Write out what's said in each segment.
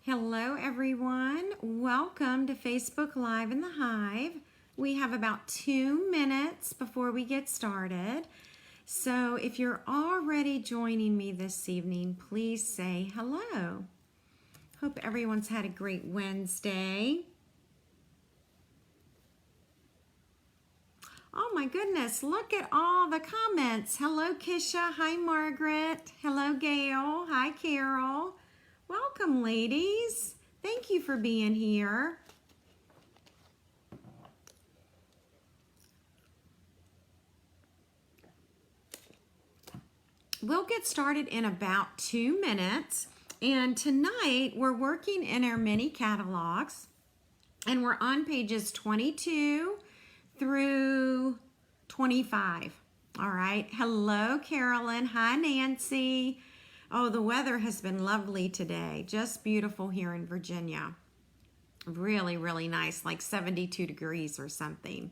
Hello everyone, welcome to Facebook Live in the Hive. We have about 2 minutes before we get started. So if you're already joining me this evening, please say hello. Hope everyone's had a great Wednesday. Oh my goodness, look at all the comments. Hello Kisha, hi Margaret, hello Gail, hi Carol. Welcome, ladies. Thank you for being here. We'll get started in about 2 minutes. And tonight we're working in our mini catalogs. And we're on pages 22 through 25. All right. Hello, Carolyn. Hi, Nancy. Oh, the weather has been lovely today. Just beautiful here in Virginia. Really, really nice, like 72 degrees or something.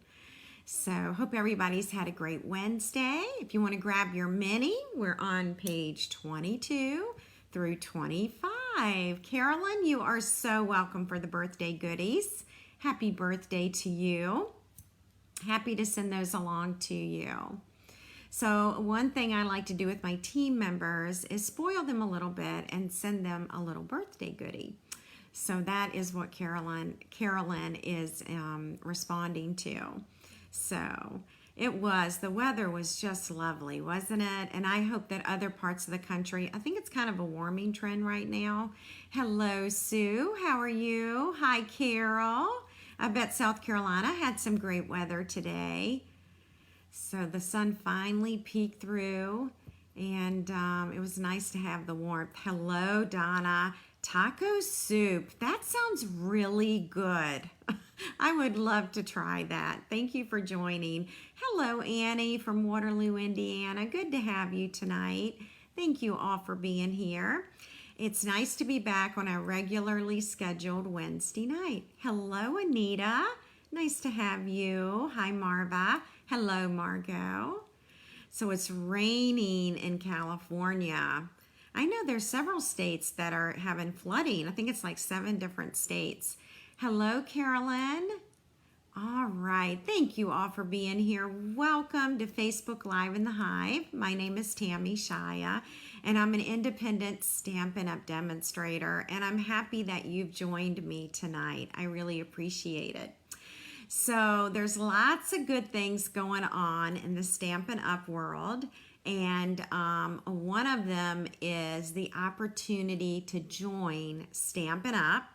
So hope everybody's had a great Wednesday. If you want to grab your mini, we're on page 22 through 25. Carolyn, you are so welcome for the birthday goodies. Happy birthday to you. Happy to send those along to you. So one thing I like to do with my team members is spoil them a little bit and send them a little birthday goodie. So that is what Carolyn is responding to. So the weather was just lovely, wasn't it? And I hope that other parts of the country, I think it's kind of a warming trend right now. Hello, Sue, how are you? Hi, Carol. I bet South Carolina had some great weather today. So the sun finally peeked through, and it was nice to have the warmth. Hello, Donna. Taco soup. That sounds really good. I would love to try that. Thank you for joining. Hello, Annie from Waterloo, Indiana. Good to have you tonight. Thank you all for being here. It's nice to be back on a regularly scheduled Wednesday night. Hello, Anita. Nice to have you. Hi, Marva. Hello, Margot. So it's raining in California. I know there's several states that are having flooding. I think it's like 7 different states. Hello, Carolyn. All right. Thank you all for being here. Welcome to Facebook Live in the Hive. My name is Tammy Shia, and I'm an independent Stampin' Up! Demonstrator, and I'm happy that you've joined me tonight. I really appreciate it. So there's lots of good things going on in the Stampin' Up! World, and one of them is the opportunity to join Stampin' Up!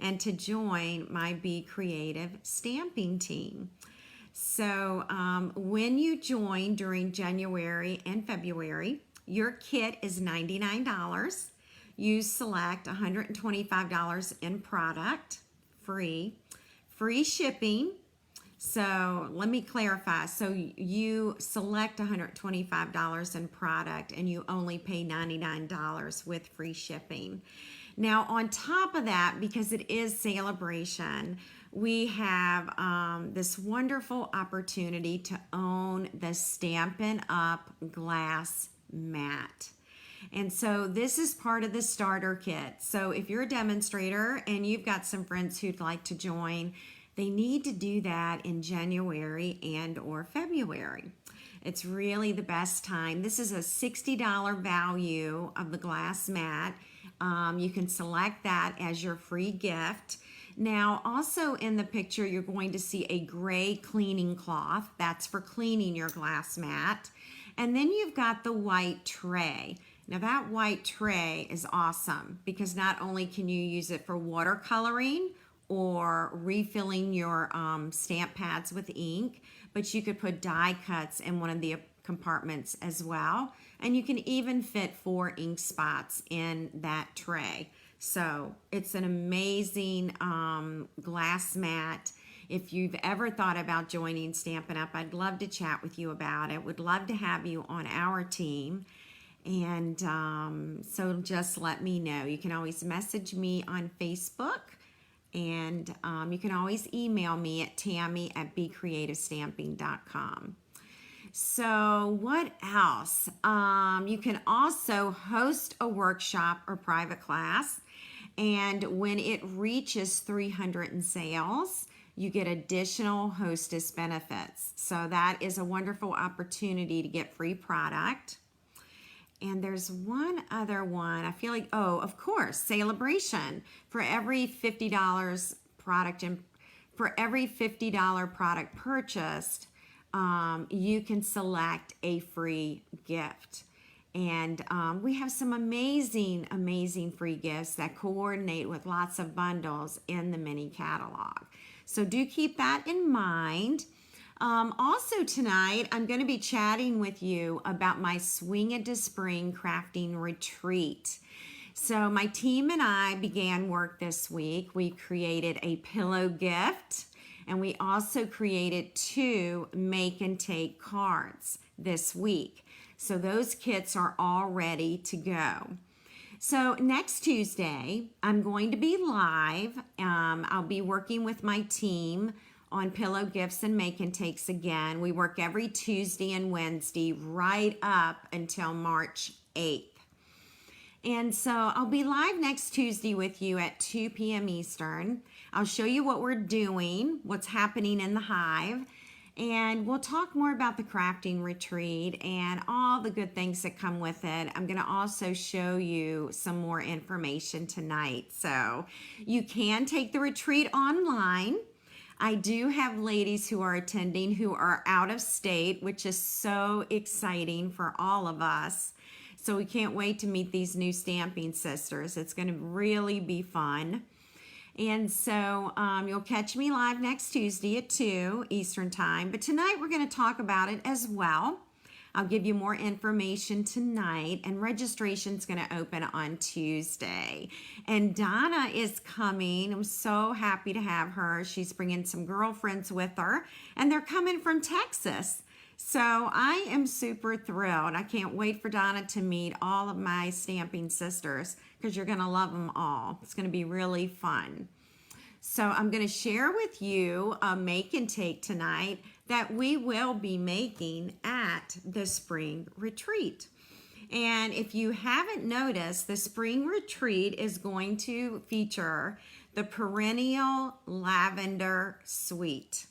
And to join my Be Creative stamping team. So when you join during January and February, your kit is $99. You select $125 in product, free shipping. So let me clarify. So you select $125 in product and you only pay $99 with free shipping. Now on top of that, because it is Celebration, we have this wonderful opportunity to own the Stampin' Up! Glass mat. And so this is part of the starter kit. So if you're a demonstrator and you've got some friends who'd like to join, they need to do that in January and or February. It's really the best time. This is a $60 value of the glass mat. You can select that as your free gift. Now, also in the picture, you're going to see a gray cleaning cloth. That's for cleaning your glass mat. And then you've got the white tray. Now, that white tray is awesome because not only can you use it for watercoloring or refilling your stamp pads with ink, but you could put die cuts in one of the compartments as well. And you can even fit 4 ink spots in that tray. So it's an amazing glass mat. If you've ever thought about joining Stampin' Up!, I'd love to chat with you about it. Would love to have you on our team. And so just let me know. You can always message me on Facebook. And you can always email me at tammy@becreativestamping.com. So what else? You can also host a workshop or private class. And when it reaches 300 in sales, you get additional hostess benefits. So that is a wonderful opportunity to get free product. And there's one other one. I feel like, oh, of course, Celebration. For every $50 product and for every $50 product purchased, you can select a free gift. And we have some amazing, amazing free gifts that coordinate with lots of bundles in the mini catalog. So do keep that in mind. Also tonight, I'm going to be chatting with you about my Swing Into Spring crafting retreat. So my team and I began work this week. We created a pillow gift, and we also created 2 make and take cards this week. So those kits are all ready to go. So next Tuesday, I'm going to be live. I'll be working with my team on pillow gifts and make and takes again. We work every Tuesday and Wednesday right up until March 8th. And so I'll be live next Tuesday with you at 2 p.m. Eastern. I'll show you what we're doing, what's happening in the hive, and we'll talk more about the crafting retreat and all the good things that come with it. I'm going to also show you some more information tonight. So you can take the retreat online. I do have ladies who are attending who are out of state, which is so exciting for all of us. So we can't wait to meet these new Stampin' sisters. It's going to really be fun. And so you'll catch me live next Tuesday at 2 Eastern Time. But tonight we're going to talk about it as well. I'll give you more information tonight, and registration's going to open on Tuesday. And Donna is coming. I'm so happy to have her. She's bringing some girlfriends with her, and they're coming from Texas. So I am super thrilled. I can't wait for Donna to meet all of my Stampin' sisters, because you're going to love them all. It's going to be really fun. So I'm going to share with you a make and take tonight that we will be making at the spring retreat. And if you haven't noticed, the spring retreat is going to feature the Perennial Lavender Suite.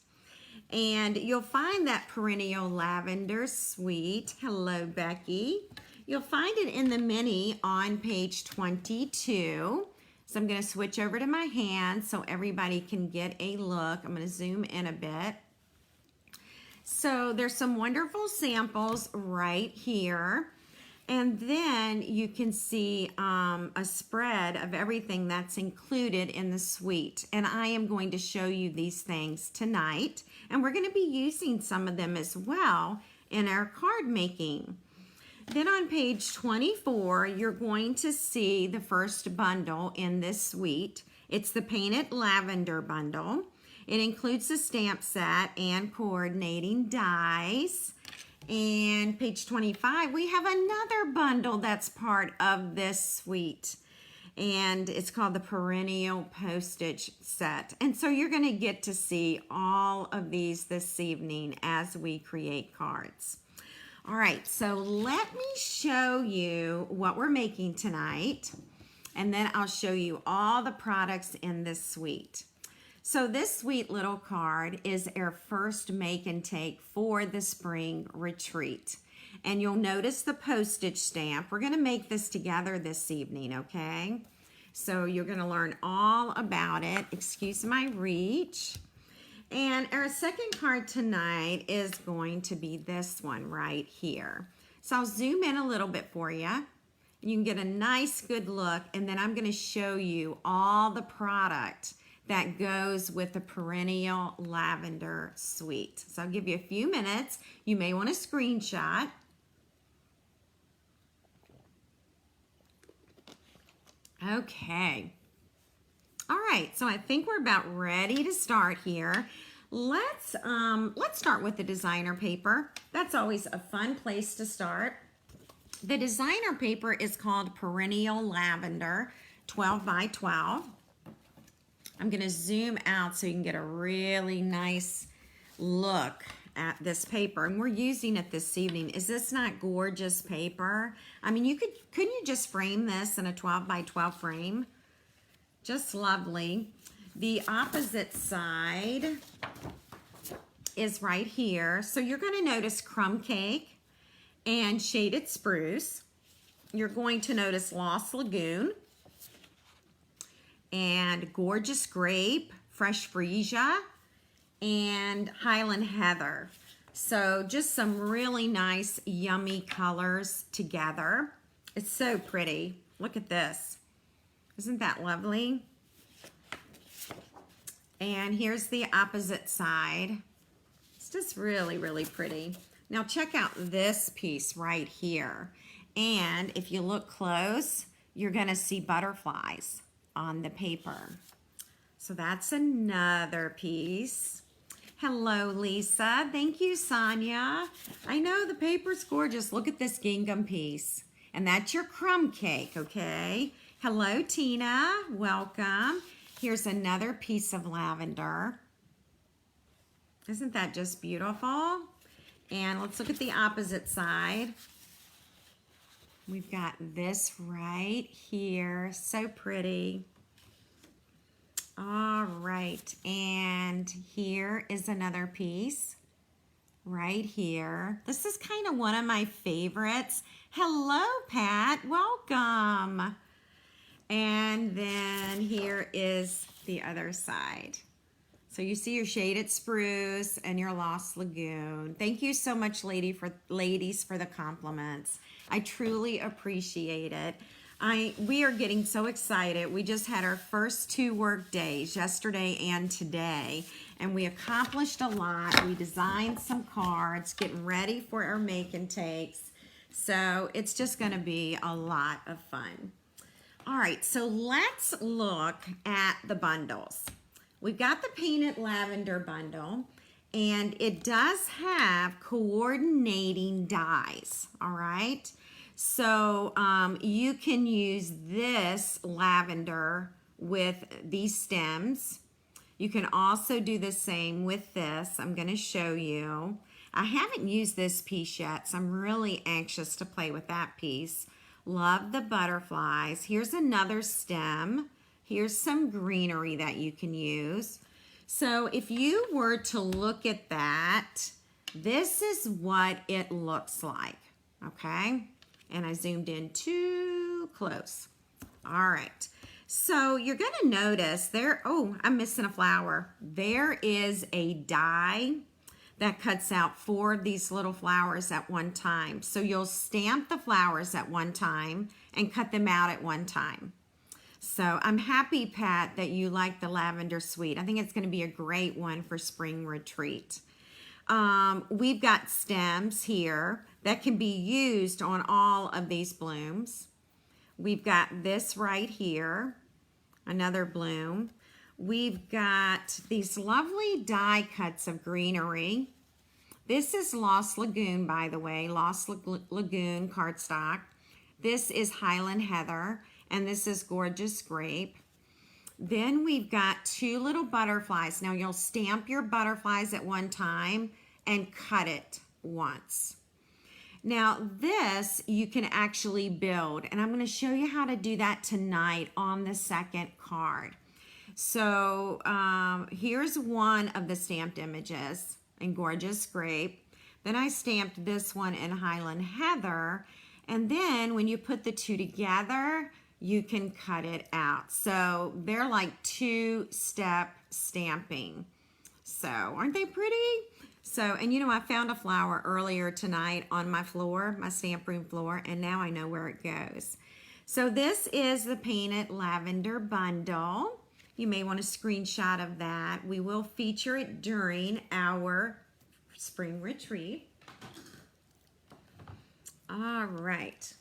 And you'll find that Perennial Lavender Suite, hello Becky, you'll find it in the mini on page 22. So I'm going to switch over to my hand so everybody can get a look. I'm going to zoom in a bit. So there's some wonderful samples right here. And then you can see a spread of everything that's included in the suite. And I am going to show you these things tonight. And we're going to be using some of them as well in our card making. Then on page 24, you're going to see the first bundle in this suite. It's the Painted Lavender bundle. It includes the stamp set and coordinating dies. And page 25, we have another bundle that's part of this suite. And it's called the Perennial Postage set. And so you're going to get to see all of these this evening as we create cards. All right, so let me show you what we're making tonight, and then I'll show you all the products in this suite. So this sweet little card is our first make and take for the spring retreat. And you'll notice the postage stamp. We're going to make this together this evening, okay? So you're going to learn all about it. Excuse my reach. And our second card tonight is going to be this one right here. So I'll zoom in a little bit for you. You can get a nice good look, and then I'm going to show you all the product that goes with the Perennial Lavender Suite. So I'll give you a few minutes. You may want to screenshot. Okay. All right, so I think we're about ready to start here. Let's start with the designer paper. That's always a fun place to start. The designer paper is called Perennial Lavender 12 by 12. I'm going to zoom out so you can get a really nice look at this paper, and we're using it this evening. Is this not gorgeous paper? I mean, couldn't you just frame this in a 12 by 12 frame? Just lovely. The opposite side is right here. So you're going to notice crumb cake and shaded spruce. You're going to notice Lost Lagoon and gorgeous grape, fresh freesia, and Highland heather. So just some really nice, yummy colors together. It's so pretty. Look at this. Isn't that lovely? And here's the opposite side. It's just really, really pretty. Now check out this piece right here. And if you look close, you're gonna see butterflies on the paper. So that's another piece. Hello, Lisa. Thank you, Sonia. I know the paper's gorgeous. Look at this gingham piece. And that's your crumb cake, okay? Hello, Tina. Welcome. Here's another piece of lavender. Isn't that just beautiful? And let's look at the opposite side. We've got this right here. So pretty. All right, and here is another piece right here. This is kind of one of my favorites. Hello, Pat, welcome. And then here is the other side. So you see your shaded spruce and your Lost Lagoon. Thank you so much, ladies, for the compliments. I truly appreciate it. We are getting so excited. We just had our first 2 work days, yesterday and today, and we accomplished a lot. We designed some cards, getting ready for our make and takes. So it's just gonna be a lot of fun. All right, so let's look at the bundles. We've got the Painted Lavender bundle, and it does have coordinating dies, all right? So you can use this lavender with these stems. You can also do the same with this. I'm going to show you. I haven't used this piece yet, so I'm really anxious to play with that piece. Love the butterflies. Here's another stem. Here's some greenery that you can use. So if you were to look at that, this is what it looks like, okay? And I zoomed in too close. All right, so you're gonna notice there, oh, I'm missing a flower. There is a die that cuts out 4 of these little flowers at one time. So you'll stamp the flowers at one time and cut them out at one time. So I'm happy, Pat, that you like the Lavender Suite. I think it's gonna be a great one for spring retreat. We've got stems here that can be used on all of these blooms. We've got this right here, another bloom. We've got these lovely die cuts of greenery. This is Lost Lagoon, by the way, Lost Lagoon cardstock. This is Highland Heather, and this is Gorgeous Grape. Then we've got 2 little butterflies. Now you'll stamp your butterflies at one time and cut it once. Now this you can actually build, and I'm going to show you how to do that tonight on the second card. So here's one of the stamped images in Gorgeous Grape. Then I stamped this one in Highland Heather, and then when you put the 2 together, you can cut it out. So they're like 2-step stamping. So aren't they pretty? So, and you know, I found a flower earlier tonight on my floor, my stamp room floor, and now I know where it goes. So this is the Painted Lavender bundle. You may want a screenshot of that. We will feature it during our spring retreat. All right.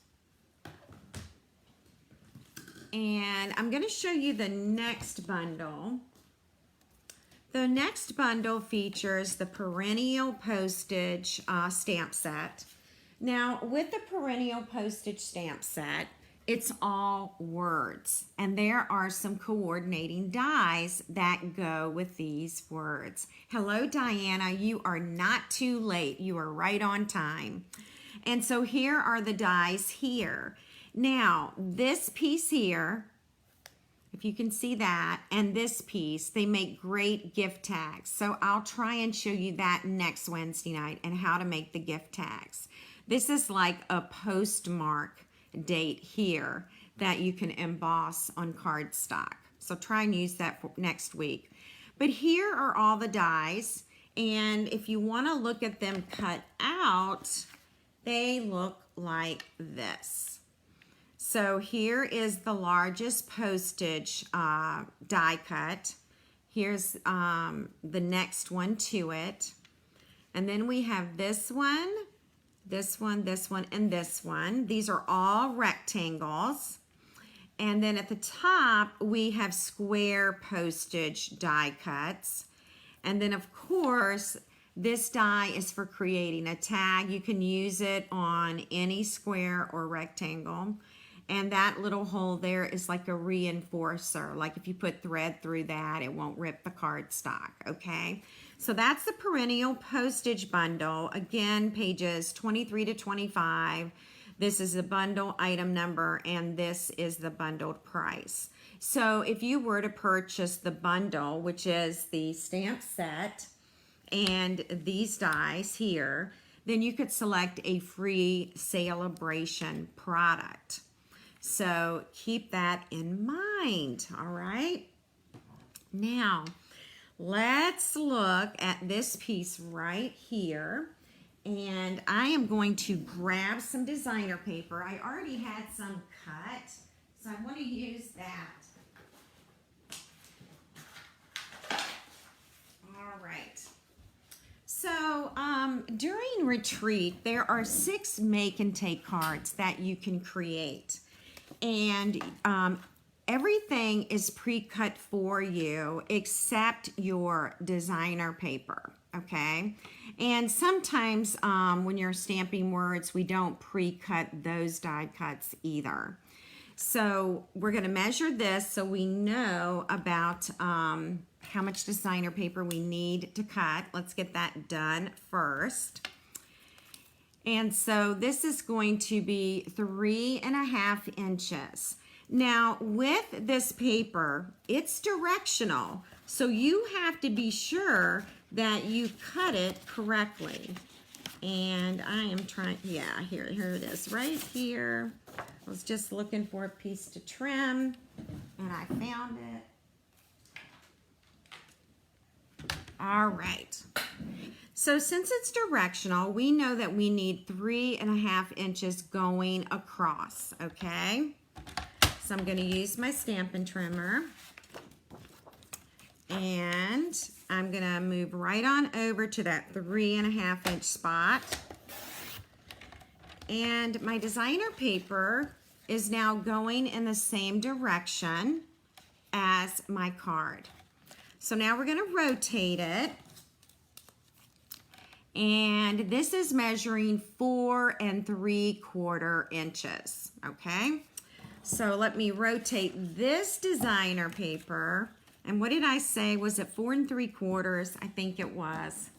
And I'm going to show you the next bundle. The next bundle features the Perennial Postage stamp set. Now, with the Perennial Postage stamp set, it's all words, and there are some coordinating dies that go with these words. Hello, Diana. You are not too late. You are right on time. And so here are the dies here. Now, this piece here if you can see that, and this piece, they make great gift tags. So I'll try and show you that next Wednesday night and how to make the gift tags. This is like a postmark date here that you can emboss on cardstock. So try and use that for next week. But here are all the dies, and if you want to look at them cut out, they look like this. So here is the largest postage die cut. Here's the next one to it. And then we have this one, this one, this one, and this one. These are all rectangles. And then at the top, we have square postage die cuts. And then of course, this die is for creating a tag. You can use it on any square or rectangle. And that little hole there is like a reinforcer. Like if you put thread through that, it won't rip the cardstock, okay? So that's the Perennial Postage Bundle. Again, pages 23 to 25. This is the bundle item number, and this is the bundled price. So if you were to purchase the bundle, which is the stamp set and these dies here, then you could select a free celebration product. So keep that in mind, all right? Now, let's look at this piece right here. And I am going to grab some designer paper. I already had some cut, so I want to use that. All right. So during retreat, there are 6 make and take cards that you can create. And everything is pre-cut for you except your designer paper, okay? And sometimes when you're stamping words, we don't pre-cut those die cuts either. So we're going to measure this so we know about how much designer paper we need to cut. Let's get that done first. And so this is going to be 3.5 inches. Now with this paper, it's directional. So you have to be sure that you cut it correctly. And I am trying, yeah, here it is, right here. I was just looking for a piece to trim, and I found it. All right. So since it's directional, we know that we need 3.5 inches going across, okay? So I'm going to use my Stampin' trimmer. And I'm going to move right on over to that 3.5 inch spot. And my designer paper is now going in the same direction as my card. So now we're going to rotate it. And this is measuring 4 3/4 inches, okay? So let me rotate this designer paper. And what did I say? Was it 4 3/4? I think it was.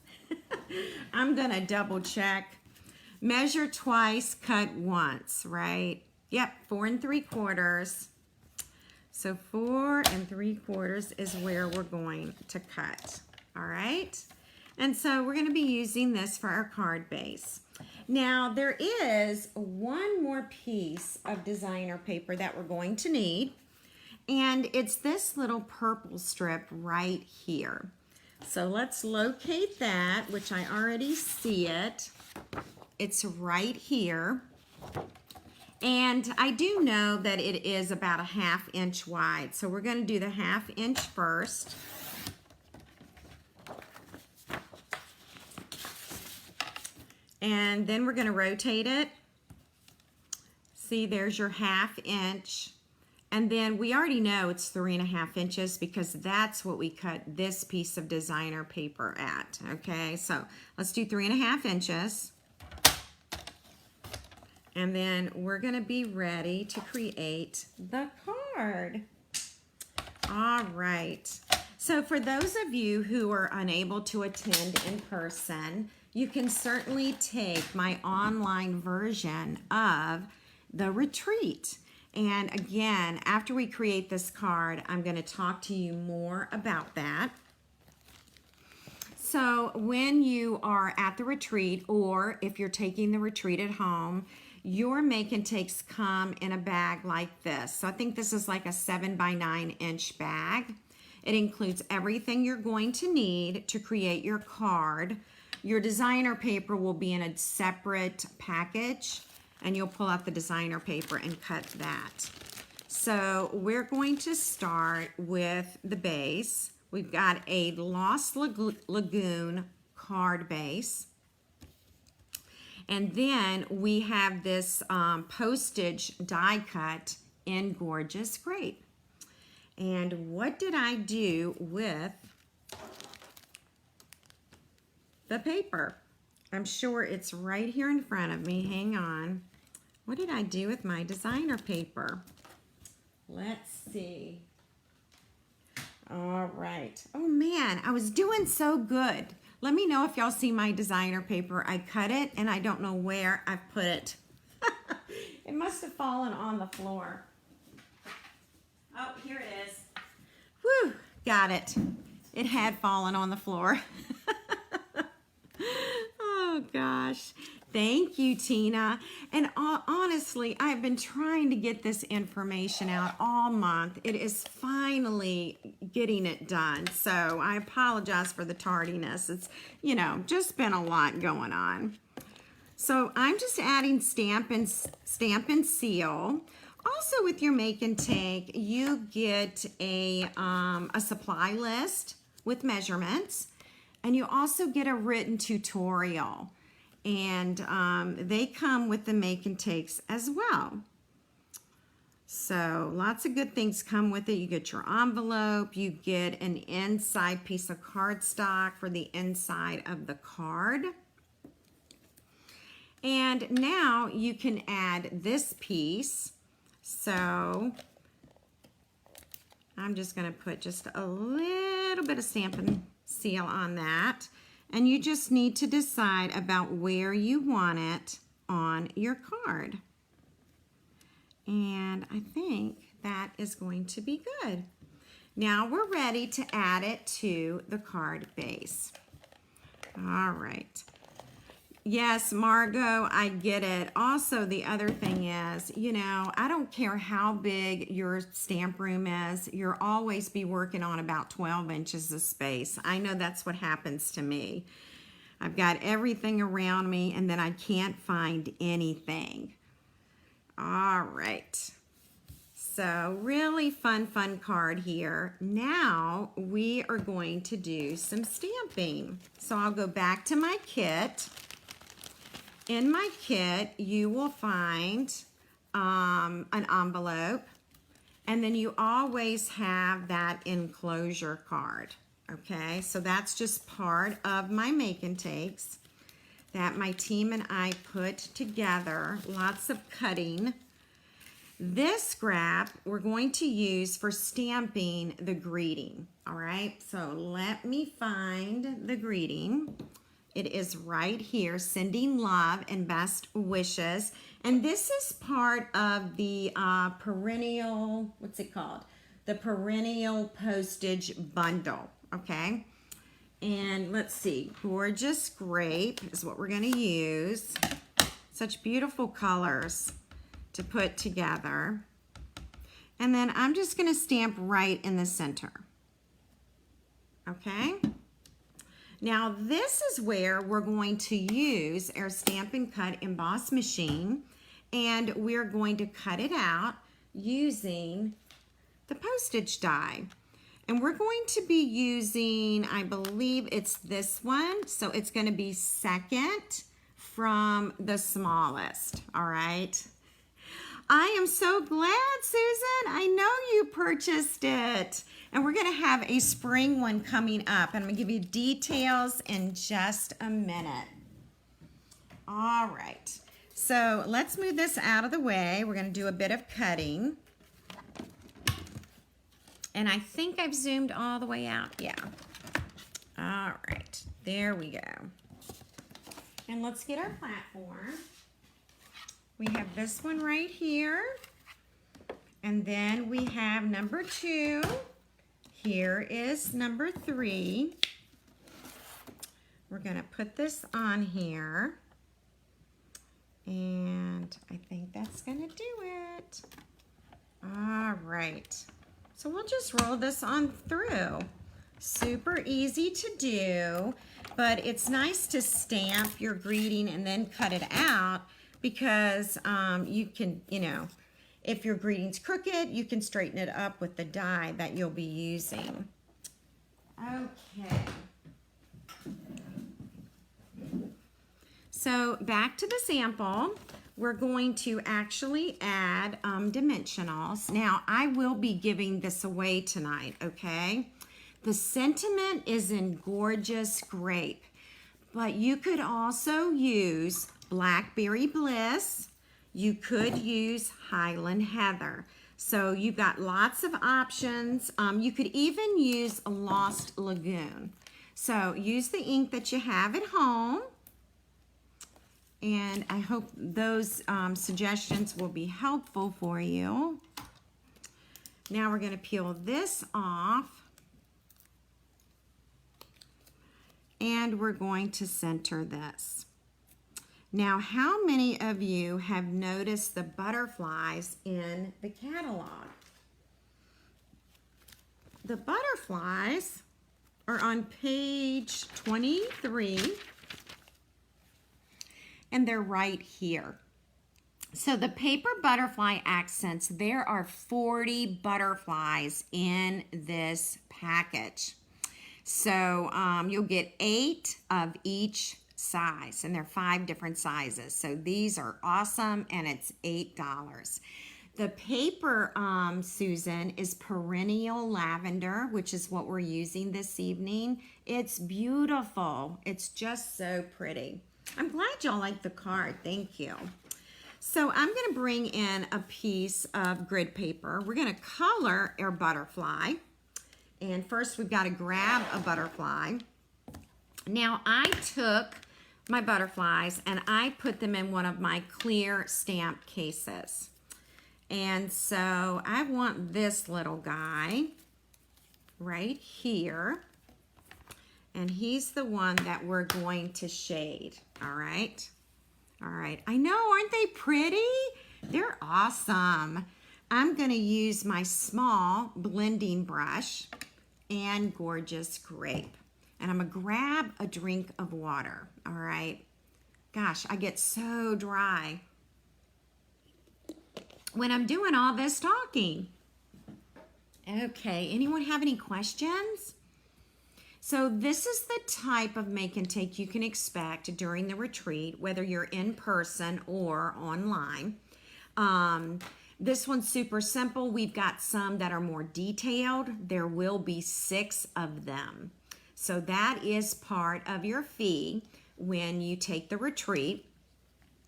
I'm gonna double check. Measure twice, cut once, right? Yep, 4 3/4. So 4 3/4 is where we're going to cut, all right? And so we're gonna be using this for our card base. Now there is one more piece of designer paper that we're going to need. And it's this little purple strip right here. So let's locate that, which I already see it. It's right here. And I do know that it is about 1/2 inch wide. So we're going to do the 1/2 inch first. And then we're going to rotate it. See, there's your 1/2 inch. And then we already know it's 3.5 inches because that's what we cut this piece of designer paper at, okay? So let's do 3.5 inches. And then we're gonna be ready to create the card. All right. So for those of you who are unable to attend in person, you can certainly take my online version of the retreat. And again, after we create this card, I'm going to talk to you more about that. So when you are at the retreat, or if you're taking the retreat at home, your make and takes come in a bag like this. So I think this is like a 7 by 9 inch bag. It includes everything you're going to need to create your card. Your designer paper will be in a separate package, and you'll pull out the designer paper and cut that. So we're going to start with the base. We've got a Lost Lagoon card base. And then we have this postage die cut in Gorgeous Grape. And what did I do with the paper? I'm sure it's right here in front of me. Hang on. What did I do with my designer paper? Let's see. All right. Oh man, I was doing so good. Let me know if y'all see my designer paper. I cut it and I don't know where I put it. It must have fallen on the floor. Oh, here it is. Whew, got it. It had fallen on the floor. Oh gosh. Thank you, Tina. And honestly, I've been trying to get this information out all month. It is finally getting it done. So I apologize for the tardiness. It's, you know, just been a lot going on. So I'm just adding stamp and seal. Also with your make and take, you get a supply list with measurements, and you also get a written tutorial. And they come with the make and takes as well. So lots of good things come with it. You get your envelope, you get an inside piece of cardstock for the inside of the card. And now you can add this piece. So I'm just going to put just a little bit of Stampin' Seal on that. And you just need to decide about where you want it on your card. And I think that is going to be good. Now we're ready to add it to the card base. All right. Yes, Margot, I get it. Also, the other thing is, you know, I don't care how big your stamp room is, you'll always be working on about 12 inches of space. I know that's what happens to me. I've got everything around me, and then I can't find anything. All right. So really fun card here. Now we are going to do some stamping. So I'll go back to my kit. In my kit, you will find an envelope, and then you always have that enclosure card, okay? So that's just part of my make and takes that my team and I put together, lots of cutting. This scrap we're going to use for stamping the greeting, all right? So let me find the greeting. It is right here, sending love and best wishes. And this is part of the perennial, what's it called? The Perennial Postage bundle, okay? And let's see, Gorgeous Grape is what we're gonna use. Such beautiful colors to put together. And then I'm just gonna stamp right in the center, okay? Now this is where we're going to use our Stampin' Cut emboss machine, and we're going to cut it out using the postage die. And we're going to be using, I believe it's this one, so it's going to be second from the smallest, all right? I am so glad, Susan. I know you purchased it. And we're going to have a spring one coming up. And I'm going to give you details in just a minute. All right. So let's move this out of the way. We're going to do a bit of cutting. And I think I've zoomed all the way out. Yeah. All right. There we go. And let's get our platform. We have this one right here. And then we have number 2. Here is number 3. We're going to put this on here. And I think that's going to do it. All right. So we'll just roll this on through. Super easy to do, but it's nice to stamp your greeting and then cut it out because you can, if your greeting's crooked, you can straighten it up with the die that you'll be using. Okay. So back to the sample, we're going to actually add dimensionals. Now, I will be giving this away tonight, okay? The sentiment is in Gorgeous Grape, but you could also use Blackberry Bliss. You could use Highland Heather. So you've got lots of options. You could even use Lost Lagoon. So use the ink that you have at home. And I hope those suggestions will be helpful for you. Now we're going to peel this off. And we're going to center this. Now, how many of you have noticed the butterflies in the catalog? The butterflies are on page 23, and they're right here. So the paper butterfly accents, there are 40 butterflies in this package. So you'll get 8 of each size, and they're 5 different sizes. So these are awesome, and it's $8. The paper, Susan, is Perennial Lavender, which is what we're using this evening. It's beautiful. It's just so pretty. I'm glad y'all like the card. Thank you. So I'm going to bring in a piece of grid paper. We're going to color our butterfly. And first we've got to grab a butterfly. Now I took my butterflies and I put them in one of my clear stamp cases. And so I want this little guy right here. And he's the one that we're going to shade, all right? All right, I know, aren't they pretty? They're awesome. I'm gonna use my small blending brush and Gorgeous Grape. And I'm gonna grab a drink of water, all right? Gosh, I get so dry when I'm doing all this talking. Okay, anyone have any questions? So this is the type of make and take you can expect during the retreat, whether you're in person or online. This one's super simple. We've got some that are more detailed. There will be 6 of them. So that is part of your fee when you take the retreat,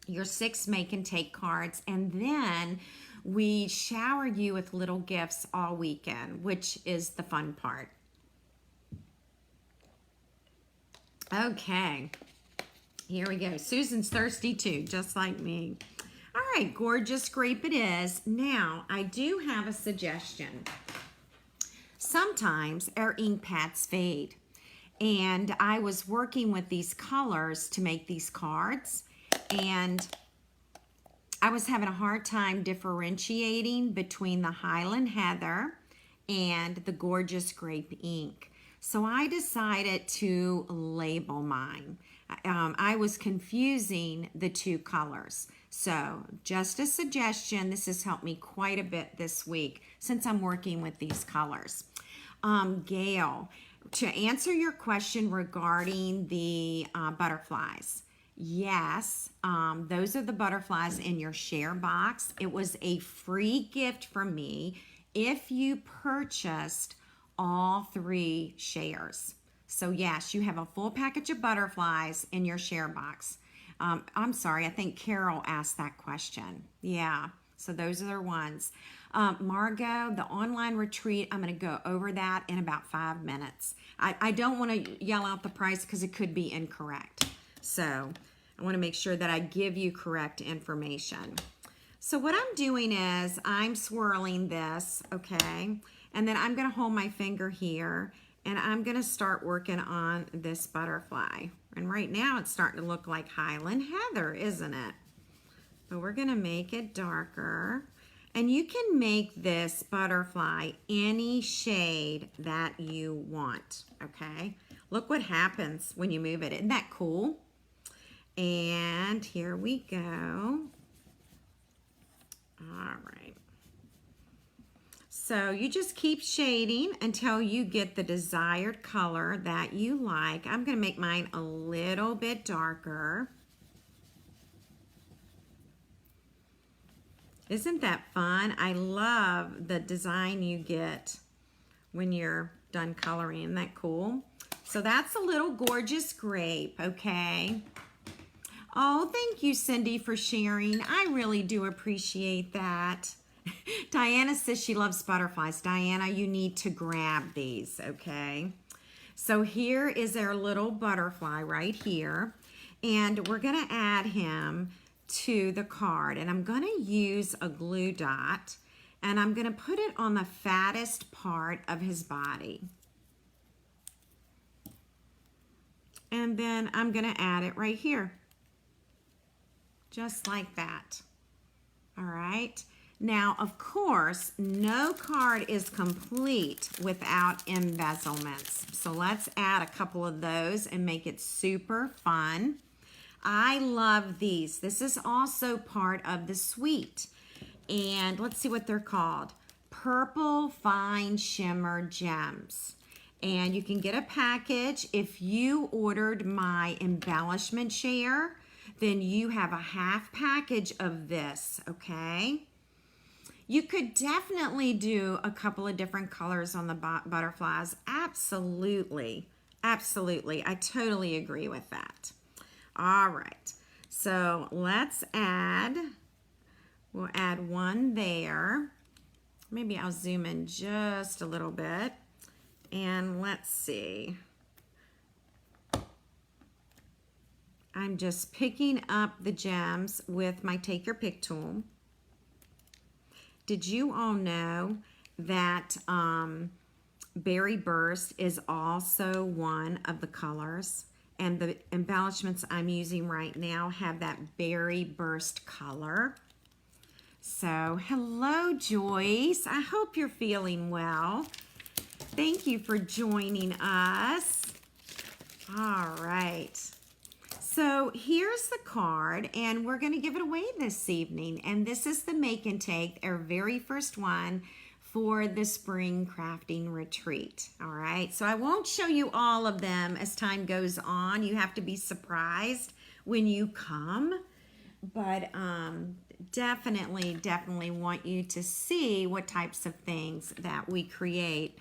your 6 make and take cards, and then we shower you with little gifts all weekend, which is the fun part. Okay, here we go. Susan's thirsty too, just like me. All right, Gorgeous Grape it is. Now, I do have a suggestion. Sometimes our ink pads fade, and I was working with these colors to make these cards, and I was having a hard time differentiating between the Highland Heather and the Gorgeous Grape ink. So I decided to label mine. I was confusing the 2 colors. So just a suggestion, this has helped me quite a bit this week since I'm working with these colors. Gail, to answer your question regarding the butterflies, yes, those are the butterflies in your share box. It was a free gift from me if you purchased all 3 shares. So yes, you have a full package of butterflies in your share box. I'm sorry, I think Carol asked that question. Yeah, so those are the ones. Margot, the online retreat, I'm going to go over that in about 5 minutes. I don't want to yell out the price because it could be incorrect. So I want to make sure that I give you correct information. So what I'm doing is I'm swirling this, okay? And then I'm gonna hold my finger here and I'm gonna start working on this butterfly. And right now it's starting to look like Highland Heather, isn't it? But we're gonna make it darker. And you can make this butterfly any shade that you want, okay? Look what happens when you move it. Isn't that cool? And here we go. All right. So you just keep shading until you get the desired color that you like. I'm going to make mine a little bit darker. Isn't that fun? I love the design you get when you're done coloring. Isn't that cool? So that's a little gorgeous grape, okay? Oh, thank you, Cindy, for sharing. I really do appreciate that. Diana says she loves butterflies. Diana, you need to grab these, okay? So here is our little butterfly right here. And we're going to add him to the card. And I'm going to use a glue dot. And I'm going to put it on the fattest part of his body. And then I'm going to add it right here. Just like that. All right. Now, of course, no card is complete without embezzlements. So let's add a couple of those and make it super fun. I love these. This is also part of the suite. And let's see what they're called. Purple Fine Shimmer Gems. And you can get a package. If you ordered my embellishment share, then you have a half package of this, okay? You could definitely do a couple of different colors on the butterflies. Absolutely, absolutely. I totally agree with that. All right, so let's add, we'll add one there. Maybe I'll zoom in just a little bit. And let's see. I'm just picking up the gems with my Take Your Pick tool. Did you all know that Berry Burst is also one of the colors? And the embellishments I'm using right now have that Berry Burst color. So, hello, Joyce. I hope you're feeling well. Thank you for joining us. All right. So here's the card, and we're going to give it away this evening. And this is the Make and Take, our very first one for the Spring Crafting Retreat. All right. So I won't show you all of them as time goes on. You have to be surprised when you come. But definitely want you to see what types of things that we create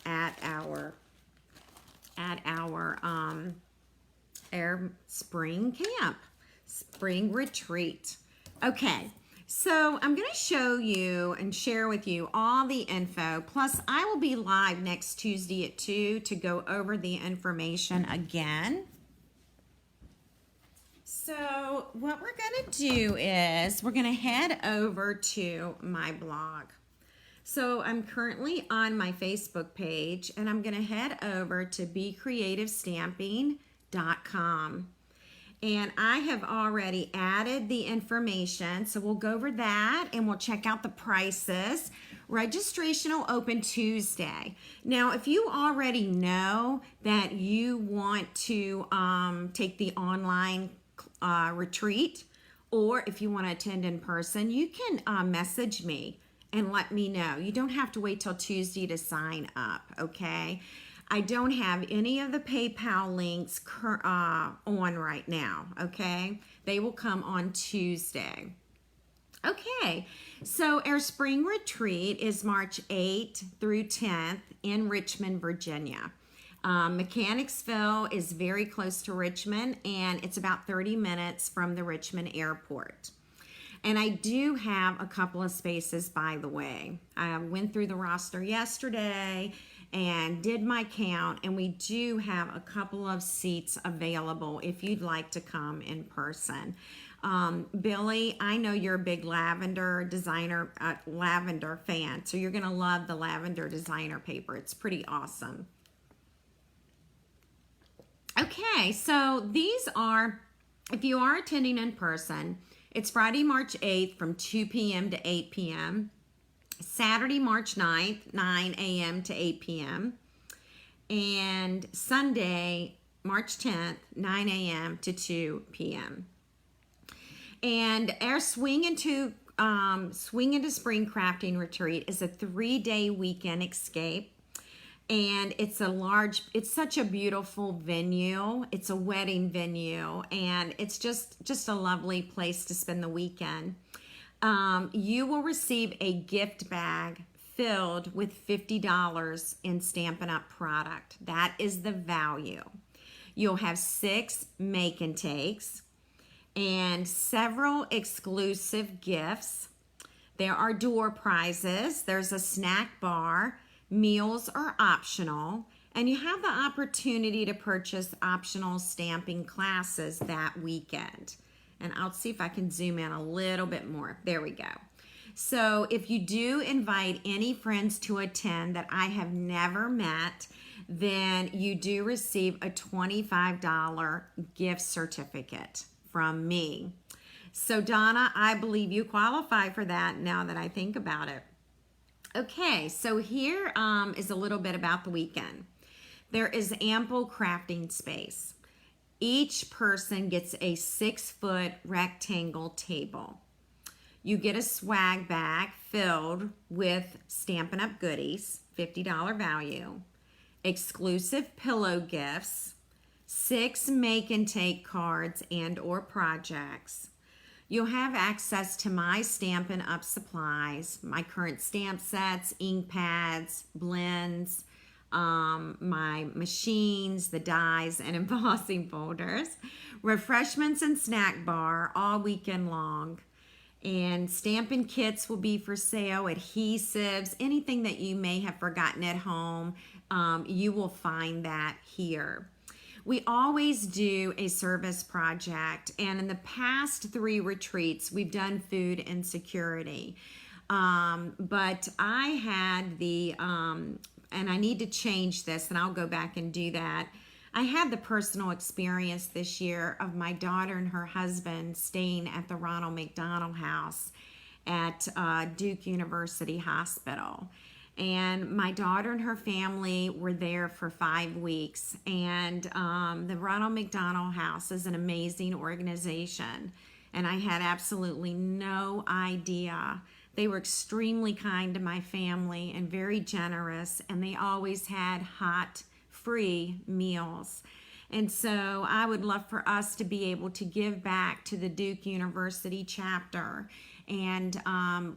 at our spring camp, spring retreat. Okay, so I'm going to show you and share with you all the info. Plus, I will be live next Tuesday at 2 to go over the information again. So what we're going to do is we're going to head over to my blog. So I'm currently on my Facebook page, and I'm going to head over to becreativestamping.com. And I have already added the information, so we'll go over that and we'll check out the prices. Registration will open Tuesday. Now, if you already know that you want to take the online retreat, or if you want to attend in person, you can message me and let me know. You don't have to wait till Tuesday to sign up, okay? I don't have any of the PayPal links on right now, okay? They will come on Tuesday. Okay, so our spring retreat is March 8th through 10th in Richmond, Virginia. Mechanicsville is very close to Richmond, and it's about 30 minutes from the Richmond airport. And I do have a couple of spaces, by the way. I went through the roster yesterday and did my count, and we do have a couple of seats available if you'd like to come in person. Billy, I know you're a big lavender designer, lavender fan, so you're gonna love the lavender designer paper. It's pretty awesome. Okay, so these are, if you are attending in person, it's Friday, March 8th from 2 p.m. to 8 p.m. Saturday, March 9th, 9 a.m. to 8 p.m. And Sunday, March 10th, 9 a.m. to 2 p.m. And our Swing into Spring Crafting Retreat is a 3-day weekend escape. And it's such a beautiful venue. It's a wedding venue, and it's just a lovely place to spend the weekend. You will receive a gift bag filled with $50 in Stampin' Up! Product. That is the value. You'll have 6 make and takes and several exclusive gifts. There are door prizes. There's a snack bar. Meals are optional, and you have the opportunity to purchase optional stamping classes that weekend. And I'll see if I can zoom in a little bit more. There we go. So if you do invite any friends to attend that I have never met, then you do receive a $25 gift certificate from me. So Donna, I believe you qualify for that now that I think about it. Okay, so here is a little bit about the weekend. There is ample crafting space. Each person gets a 6-foot rectangle table. You get a swag bag filled with Stampin' Up! Goodies, $50 value, exclusive pillow gifts, 6 make and take cards and or projects. You'll have access to my Stampin' Up! Supplies, my current stamp sets, ink pads, blends, my machines, the dies, and embossing folders, refreshments and snack bar all weekend long. And Stampin' kits will be for sale, adhesives, anything that you may have forgotten at home, you will find that here. We always do a service project, and in the past 3 retreats, we've done food insecurity. But I had the, and I need to change this, and I'll go back and do that. I had the personal experience this year of my daughter and her husband staying at the Ronald McDonald House at Duke University Hospital. And my daughter and her family were there for 5 weeks. And the Ronald McDonald House is an amazing organization. And I had absolutely no idea. They were extremely kind to my family and very generous. And they always had hot, free meals. And so I would love for us to be able to give back to the Duke University chapter. And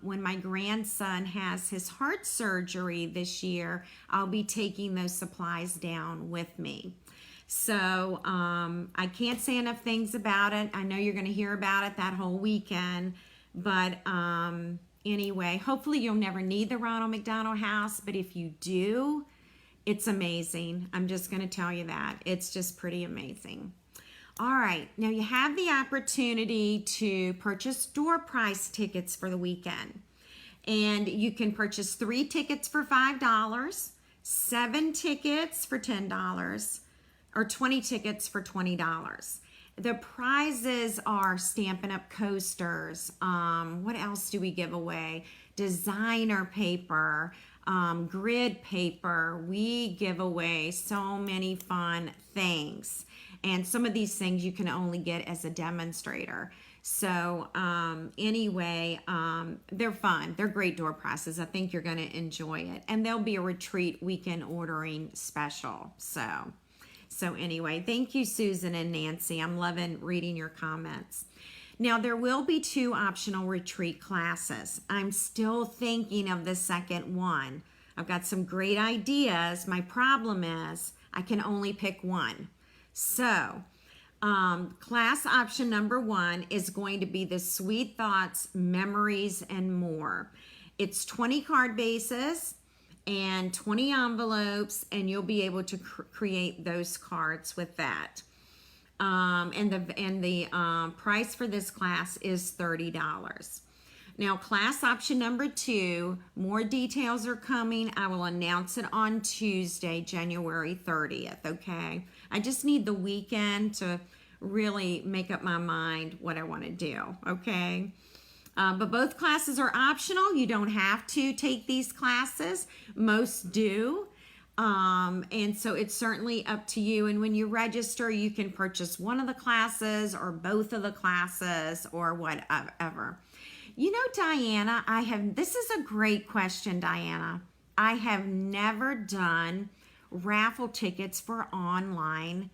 when my grandson has his heart surgery this year, I'll be taking those supplies down with me. So I can't say enough things about it. I know you're going to hear about it that whole weekend. But anyway, hopefully you'll never need the Ronald McDonald House. But if you do, it's amazing. I'm just going to tell you that. It's just pretty amazing. All right, now you have the opportunity to purchase door price tickets for the weekend. And you can purchase 3 tickets for $5, 7 tickets for $10, or 20 tickets for $20. The prizes are Stampin' Up! Coasters. What else do we give away? Designer paper, grid paper. We give away so many fun things. And some of these things you can only get as a demonstrator. So anyway, they're fun. They're great door prizes. I think you're going to enjoy it. And there'll be a retreat weekend ordering special. So anyway, thank you, Susan and Nancy. I'm loving reading your comments. Now, there will be 2 optional retreat classes. I'm still thinking of the second one. I've got some great ideas. My problem is I can only pick one. So, class option number 1 is going to be the Sweet Thoughts, Memories, and More. It's 20 card bases and 20 envelopes, and you'll be able to create those cards with that. And the price for this class is $30. Now, class option number 2, more details are coming. I will announce it on Tuesday, January 30th, okay? I just need the weekend to really make up my mind what I want to do, okay? But both classes are optional. You don't have to take these classes. Most do. And so it's certainly up to you. And when you register, you can purchase one of the classes or both of the classes or whatever. You know, Diana, this is a great question, Diana. I have never done raffle tickets for online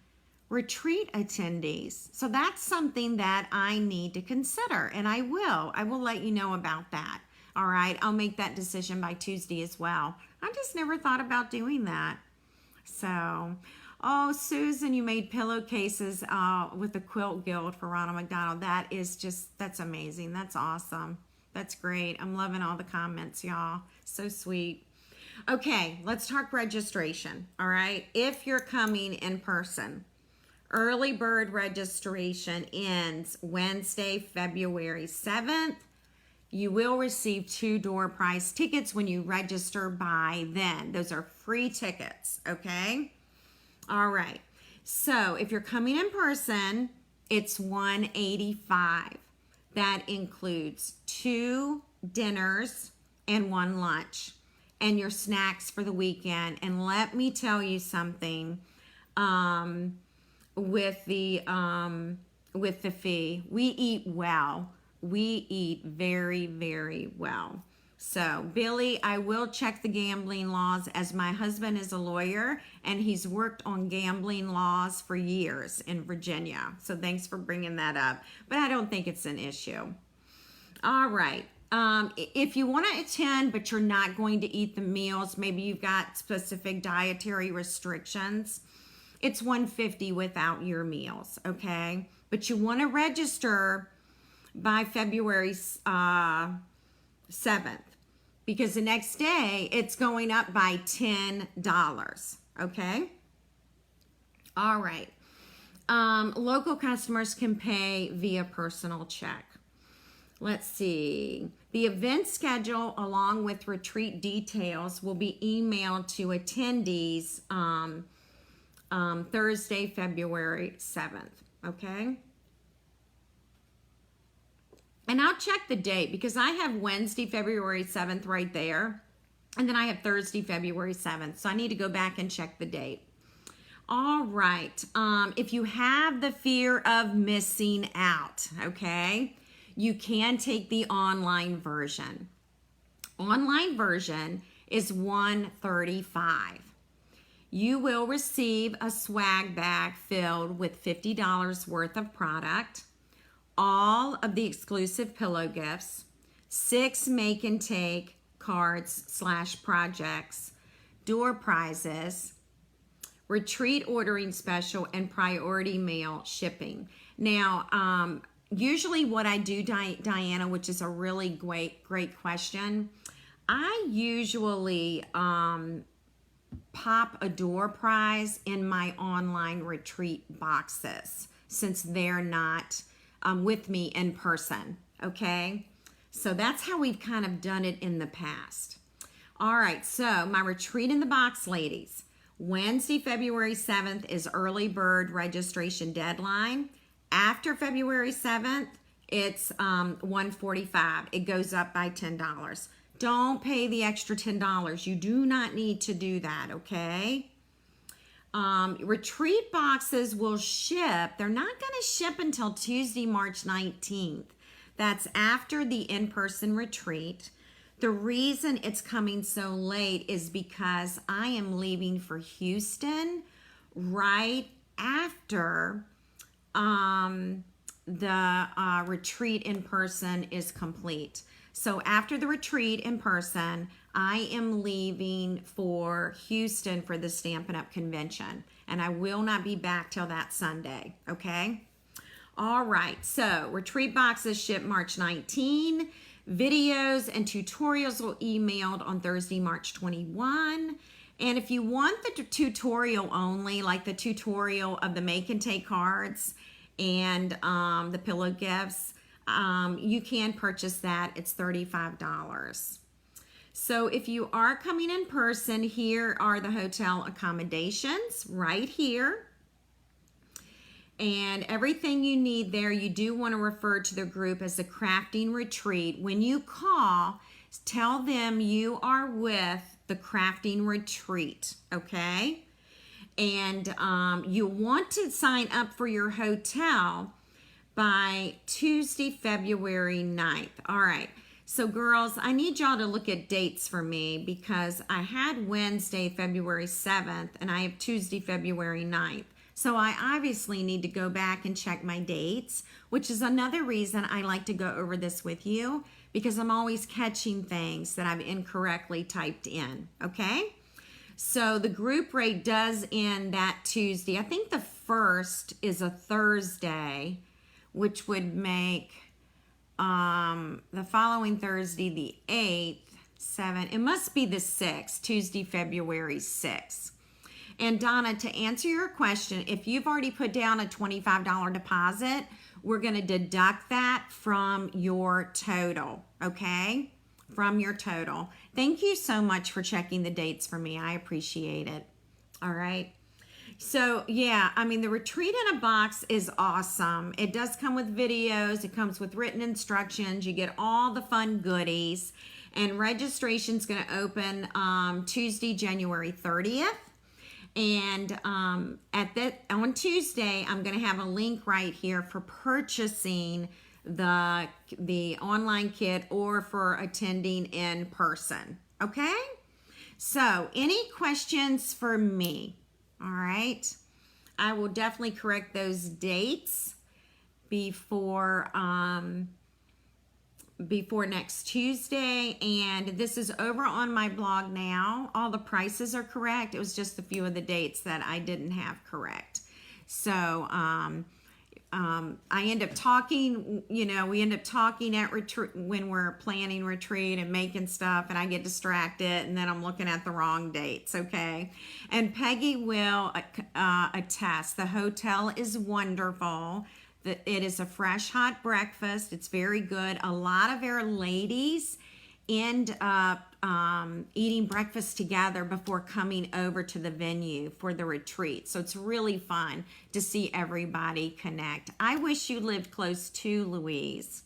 retreat attendees. So that's something that I need to consider, and I will let you know about that. All right, I'll make that decision by Tuesday as well. I just never thought about doing that. So, oh, Susan, you made pillowcases with the Quilt Guild for Ronald McDonald. That's amazing. That's awesome. That's great. I'm loving all the comments, y'all. So sweet. Okay, let's talk registration, all right? If you're coming in person, early bird registration ends Wednesday, February 7th. You will receive 2 door prize tickets when you register by then. Those are free tickets, okay? All right. So if you're coming in person, it's $185. That includes 2 dinners and 1 lunch and your snacks for the weekend. And let me tell you something, with the fee, we eat well. We eat very, very well. So, Billy, I will check the gambling laws, as my husband is a lawyer and he's worked on gambling laws for years in Virginia. So thanks for bringing that up. But I don't think it's an issue. All right. If you want to attend, but you're not going to eat the meals, maybe you've got specific dietary restrictions, it's $150 without your meals, okay? But you want to register by February 7th, because the next day it's going up by $10, okay? All right. Local customers can pay via personal check. Let's see. The event schedule along with retreat details will be emailed to attendees Thursday, February 7th, okay? And I'll check the date because I have Wednesday, February 7th right there. And then I have Thursday, February 7th. So I need to go back and check the date. All right. If you have the fear of missing out, okay, you can take the online version. Online version is $135. You will receive a swag bag filled with $50 worth of product, all of the exclusive pillow gifts, 6 make and take cards / projects, door prizes, retreat ordering special, and priority mail shipping. Now, usually what I do, Diana, which is a really great question, I usually pop a door prize in my online retreat boxes since they're not with me in person, okay? So that's how we've kind of done it in the past. All right, so my retreat in the box, ladies. Wednesday, February 7th is early bird registration deadline. After February 7th, it's $145. It goes up by $10. Don't pay the extra $10. You do not need to do that, okay? Retreat boxes will ship. They're not going to ship until Tuesday, March 19th. That's after the in-person retreat. The reason it's coming so late is because I am leaving for Houston right after the retreat in person is complete. So after the retreat in person, I am leaving for Houston for the Stampin' Up! Convention, and I will not be back till that Sunday, okay? All right, so retreat boxes ship March 19. Videos and tutorials will emailed on Thursday, March 21. And if you want the tutorial only, like the tutorial of the make and take cards and the pillow gifts, you can purchase that. It's $35. So if you are coming in person, here are the hotel accommodations right here. And everything you need there, you do want to refer to the group as a crafting retreat. When you call, tell them you are with the crafting retreat, okay? And you want to sign up for your hotel by Tuesday, February 9th. All right. So girls, I need y'all to look at dates for me because I had Wednesday, February 7th, and I have Tuesday, February 9th. So I obviously need to go back and check my dates, which is another reason I like to go over this with you because I'm always catching things that I've incorrectly typed in, okay? So the group rate does end that Tuesday. I think the 1st is a Thursday, which would make the following Thursday, the 8th, 7th, it must be the 6th, Tuesday, February 6th. And Donna, to answer your question, if you've already put down a $25 deposit, we're going to deduct that from your total, okay? From your total. Thank you so much for checking the dates for me. I appreciate it. All right. So yeah, I mean, the retreat in a box is awesome. It does come with videos. It comes with written instructions. You get all the fun goodies. And registration's going to open Tuesday, January 30th. And on Tuesday, I'm going to have a link right here for purchasing the online kit or for attending in person. Okay? So, any questions for me? All right. I will definitely correct those dates before next Tuesday. And this is over on my blog now. All the prices are correct. It was just a few of the dates that I didn't have correct. So I end up talking, we end up talking at retreat when we're planning retreat and making stuff, and I get distracted, and then I'm looking at the wrong dates, okay? And Peggy will attest. The hotel is wonderful. It is a fresh, hot breakfast. It's very good. A lot of our ladies end up eating breakfast together before coming over to the venue for the retreat. So it's really fun to see everybody connect. I wish you lived close to Louise.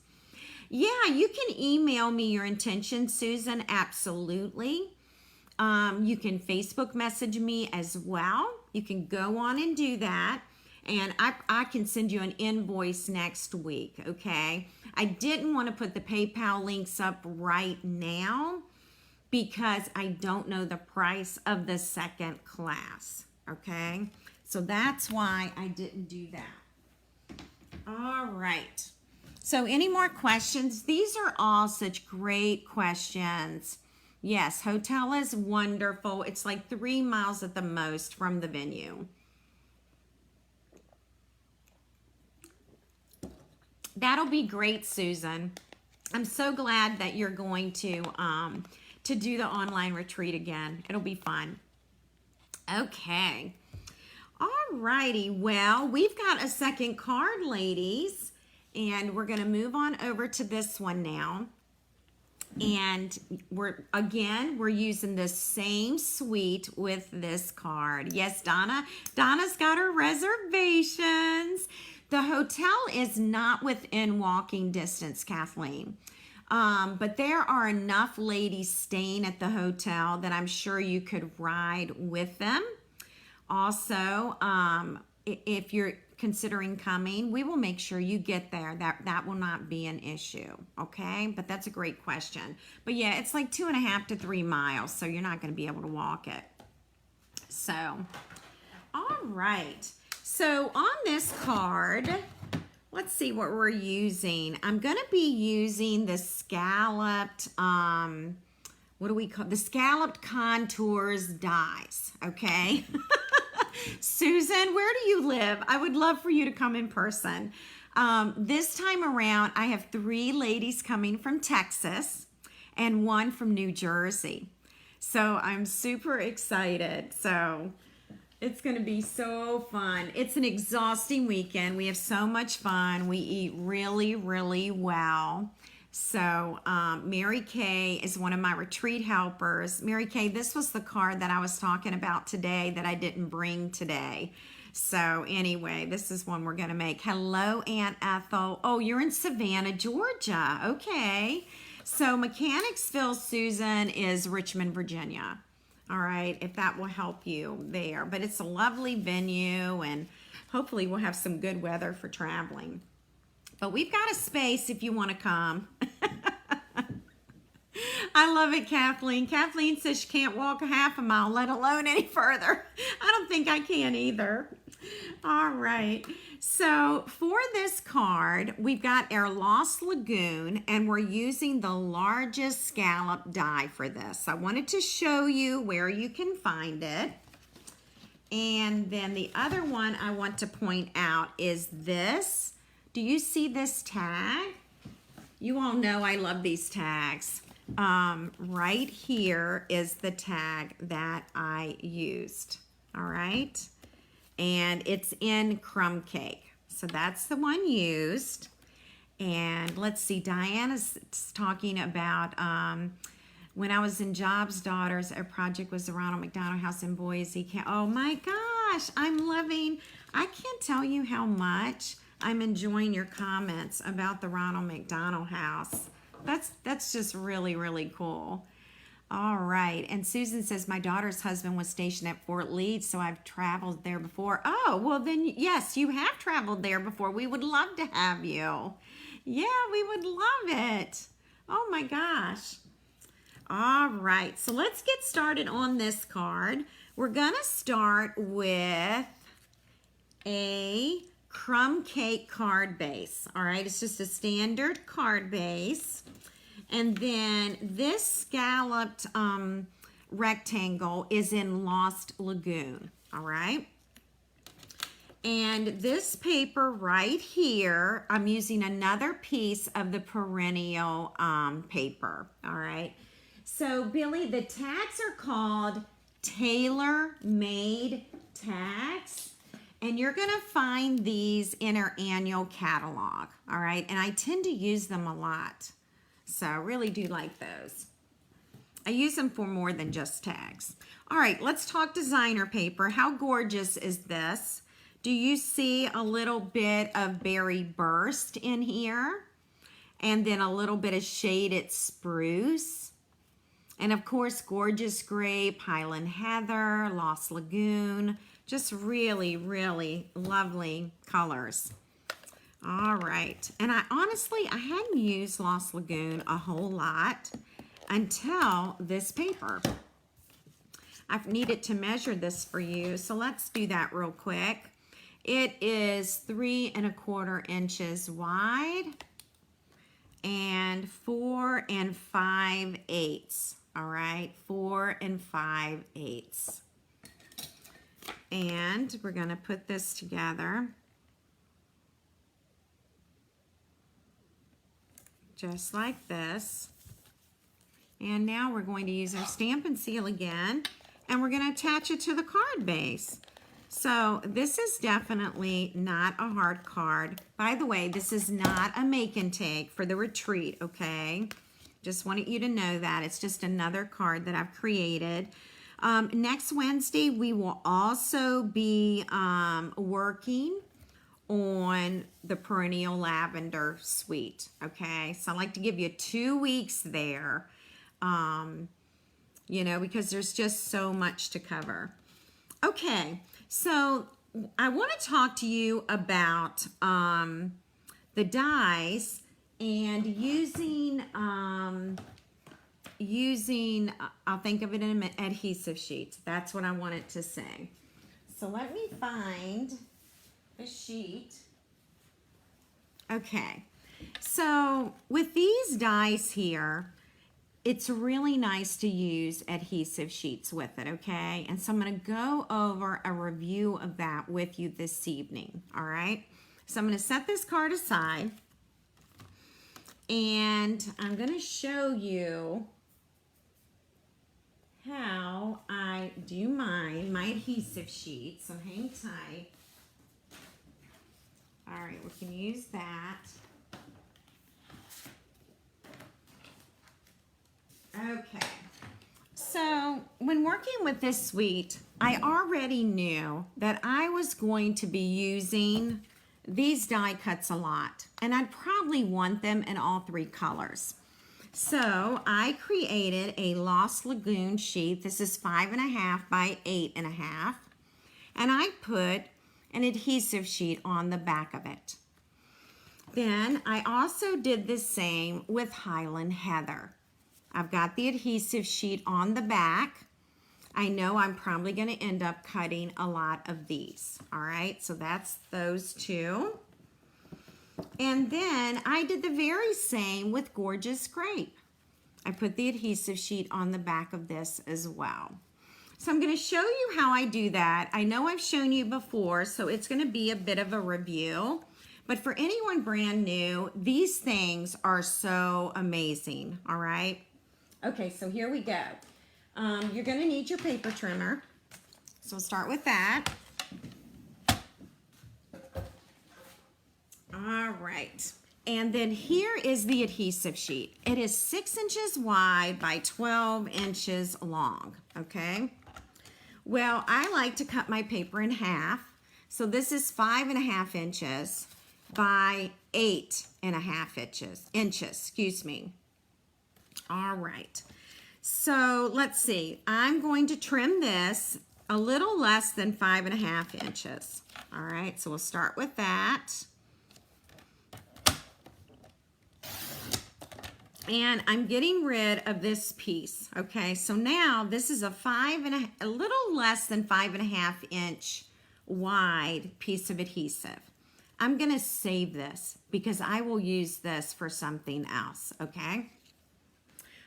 Yeah, you can email me your intentions, Susan, absolutely. You can Facebook message me as well. You can go on and do that. And I can send you an invoice next week, okay? I didn't want to put the PayPal links up right now because I don't know the price of the second class, okay? So that's why I didn't do that. All right. So any more questions? These are all such great questions. Yes, hotel is wonderful. It's like 3 miles at the most from the venue. That'll be great, Susan. I'm so glad that you're going to do the online retreat again. It'll be fun. Okay. All righty. Well, we've got a second card, ladies, and we're going to move on over to this one now. And we're using the same suite with this card. Yes, Donna. Donna's got her reservations. The hotel is not within walking distance, Kathleen. But there are enough ladies staying at the hotel that I'm sure you could ride with them. Also, if you're considering coming, we will make sure you get there. That will not be an issue, okay? But that's a great question. But yeah, it's like 2.5 to 3 miles, so you're not going to be able to walk it. So, all right. So on this card, let's see what we're using. I'm going to be using the scalloped, what do we call the scalloped contours dies, okay? Susan, where do you live? I would love for you to come in person. This time around, I have 3 ladies coming from Texas and 1 from New Jersey. So I'm super excited. So it's going to be so fun. It's an exhausting weekend. We have so much fun. We eat really, really well. So Mary Kay is one of my retreat helpers. Mary Kay, this was the card that I was talking about today that I didn't bring today. So anyway, this is one we're going to make. Hello, Aunt Ethel. Oh, you're in Savannah, Georgia. Okay. So Mechanicsville, Susan, is Richmond, Virginia. All right, if that will help you there. But it's a lovely venue, and hopefully we'll have some good weather for traveling. But we've got a space if you want to come. I love it, Kathleen. Kathleen says she can't walk a half a mile, let alone any further. I don't think I can either. All right. So for this card, we've got our Lost Lagoon, and we're using the largest scallop die for this. I wanted to show you where you can find it. And then the other one I want to point out is this. Do you see this tag? You all know I love these tags. Right here is the tag that I used. All right. And it's in crumb cake. So that's the one used. And let's see, Diana's talking about when I was in Jobs Daughters, our project was the Ronald McDonald House in Boise. Oh my gosh, I can't tell you how much I'm enjoying your comments about the Ronald McDonald House. That's just really, really cool. All right, and Susan says, my daughter's husband was stationed at Fort Lee, so I've traveled there before. Oh, well then, yes, you have traveled there before. We would love to have you. Yeah, we would love it. Oh my gosh. All right, so let's get started on this card. We're gonna start with a crumb cake card base. All right, it's just a standard card base. And then this scalloped rectangle is in Lost Lagoon, all right? And this paper right here, I'm using another piece of the Perennial paper, all right? So, Billy, the tags are called tailor-made tags. And you're going to find these in our annual catalog, all right? And I tend to use them a lot. So I really do like those. I use them for more than just tags. All right, let's talk designer paper. How gorgeous is this? Do you see a little bit of berry burst in here? And then a little bit of shaded spruce. And of course, gorgeous grape, Highland Heather, Lost Lagoon. Just really, really lovely colors. All right, and I hadn't used Lost Lagoon a whole lot until this paper. I've needed to measure this for you, so let's do that real quick. It is 3 1/4 inches wide and 4 5/8. All right, 4 5/8. And we're gonna put this together. Just like this. And now we're going to use our Stampin' Seal again, and we're going to attach it to the card base. So this is definitely not a hard card. By the way, this is not a make and take for the retreat, okay? Just wanted you to know that. It's just another card that I've created. Next Wednesday, we will also be working on the Perennial Lavender Suite, okay? So I like to give you 2 weeks there, you know, because there's just so much to cover. Okay, so I want to talk to you about the dies and using, I'll think of it in a minute, adhesive sheets. That's what I wanted to say. So let me find a sheet. Okay, so with these dies here, it's really nice to use adhesive sheets with it, okay? And so I'm going to go over a review of that with you this evening, all right? So I'm going to set this card aside, and I'm going to show you how do my adhesive sheet, so hang tight. All right, we can use that. Okay, so when working with this suite, I already knew that I was going to be using these die cuts a lot, and I'd probably want them in all three colors. So I created a Lost Lagoon sheet. This is 5.5 by 8.5, and I put an adhesive sheet on the back of it. Then I also did the same with Highland Heather. I've got the adhesive sheet on the back. I know I'm probably going to end up cutting a lot of these. All right, so that's those two. And then I did the very same with Gorgeous Grape. I put the adhesive sheet on the back of this as well. So I'm going to show you how I do that. I know I've shown you before, so it's going to be a bit of a review. But for anyone brand new, these things are so amazing, all right? Okay, so here we go. You're going to need your paper trimmer. So we'll start with that. All right. And then here is the adhesive sheet. It is 6 inches wide by 12 inches long, okay? Well, I like to cut my paper in half. So this is 5.5 inches by 8.5 inches, excuse me. All right. So let's see. I'm going to trim this a little less than 5.5 inches. All right, so we'll start with that. And I'm getting rid of this piece. Okay, so now this is a little less than 5.5 inch wide piece of adhesive. I'm gonna save this because I will use this for something else, okay?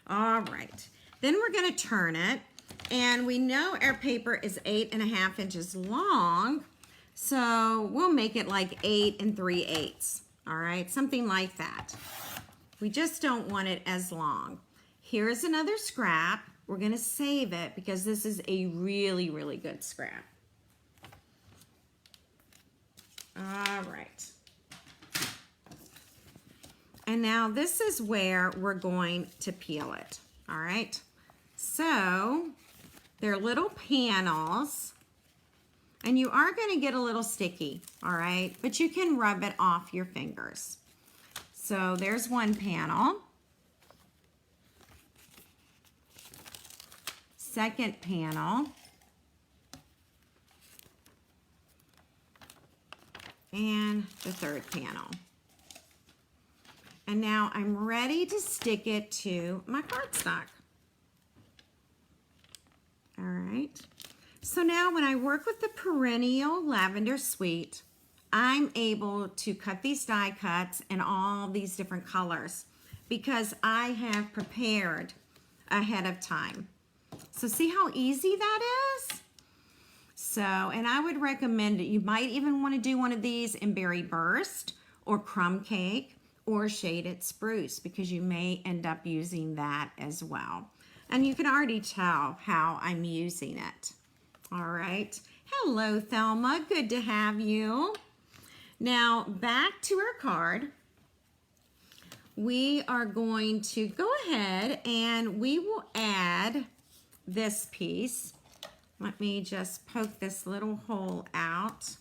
All right, then we're gonna turn it, and we know our paper is 8.5 inches long, so we'll make it like 8 3/8, all right? Something like that. We just don't want it as long. Here's another scrap. We're gonna save it because this is a really, really good scrap. All right. And now this is where we're going to peel it. All right. So they're little panels, and you are going to get a little sticky. All right. But you can rub it off your fingers. So there's one panel. Second panel. And the third panel. And now I'm ready to stick it to my cardstock. All right. So now when I work with the Perennial Lavender Suite, I'm able to cut these die cuts in all these different colors because I have prepared ahead of time. So see how easy that is? So, and I would recommend that you might even want to do one of these in Berry Burst or Crumb Cake or Shaded Spruce because you may end up using that as well. And you can already tell how I'm using it. All right. Hello, Thelma. Good to have you. Now, back to our card. We are going to go ahead and we will add this piece. Let me just poke this little hole out.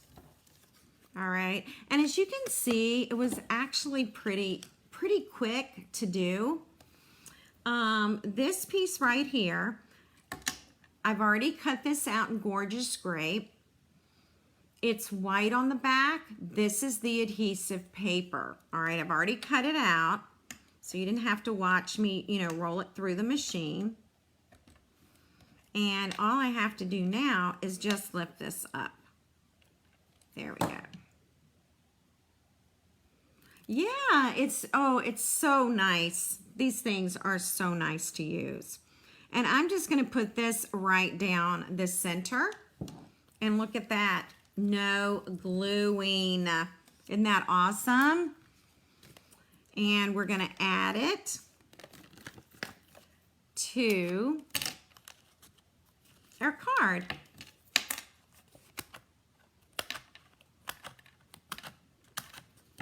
All right, and as you can see, it was actually pretty quick to do. This piece right here, I've already cut this out in Gorgeous Grape. It's white on the back. This is the adhesive paper. All right, I've already cut it out, so you didn't have to watch me, roll it through the machine. And all I have to do now is just lift this up. There we go. Yeah, it's so nice. These things are so nice to use. And I'm just going to put this right down the center. And look at that. No gluing. Isn't that awesome? And we're going to add it to our card.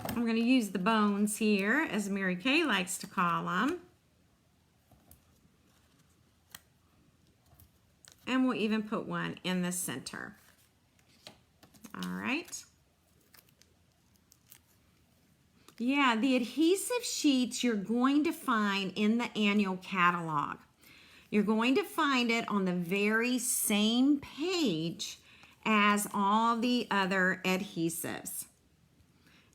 I'm going to use the bones here, as Mary Kay likes to call them. And we'll even put one in the center. All right. Yeah, the adhesive sheets you're going to find in the annual catalog. You're going to find it on the very same page as all the other adhesives.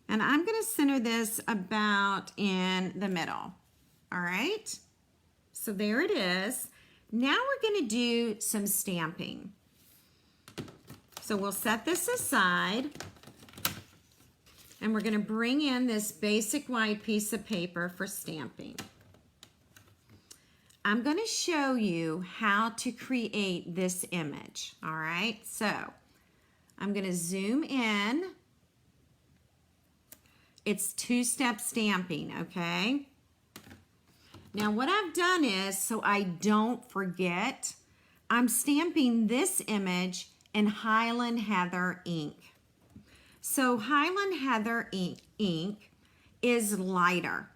And I'm going to center this about in the middle. All right. So there it is. Now we're going to do some stamping. So we'll set this aside. And we're going to bring in this basic white piece of paper for stamping. I'm going to show you how to create this image. All right. So I'm going to zoom in. It's two-step stamping, okay? Now what I've done is, so I don't forget, I'm stamping this image in Highland Heather ink. So Highland Heather ink is lighter,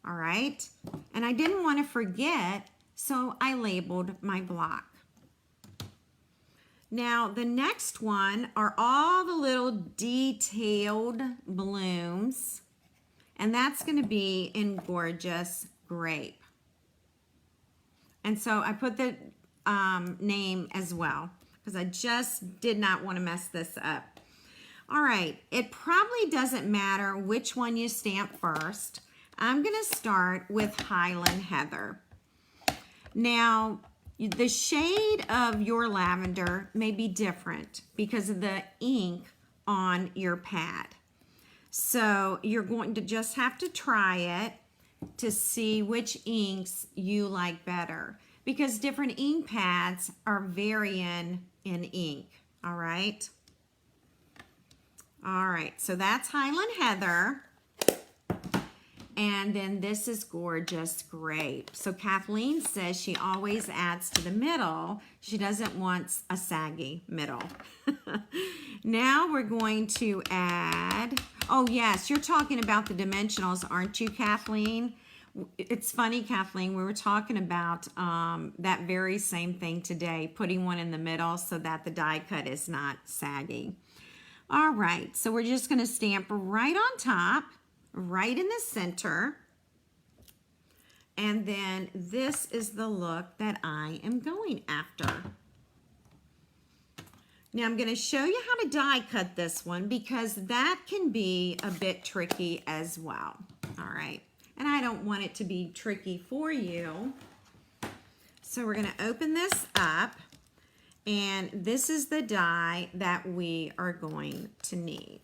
all right? And I didn't want to forget, so I labeled my block. Now the next one are all the little detailed blooms, and that's going to be in Gorgeous Grape. And so I put the name as well because I just did not want to mess this up. All right, it probably doesn't matter which one you stamp first. I'm going to start with Highland Heather. Now, the shade of your lavender may be different because of the ink on your pad. So you're going to just have to try it to see which inks you like better, because different ink pads are varying in ink. All right. All right, so that's Highland Heather. And then this is Gorgeous Grape. So Kathleen says she always adds to the middle. She doesn't want a saggy middle. Now we're going to add, oh yes, you're talking about the dimensionals, aren't you, Kathleen? It's funny, Kathleen, we were talking about that very same thing today, putting one in the middle so that the die cut is not saggy. All right, so we're just gonna stamp right on top, right in the center. And then this is the look that I am going after. Now I'm going to show you how to die cut this one because that can be a bit tricky as well. All right, and I don't want it to be tricky for you. So we're going to open this up, and this is the die that we are going to need.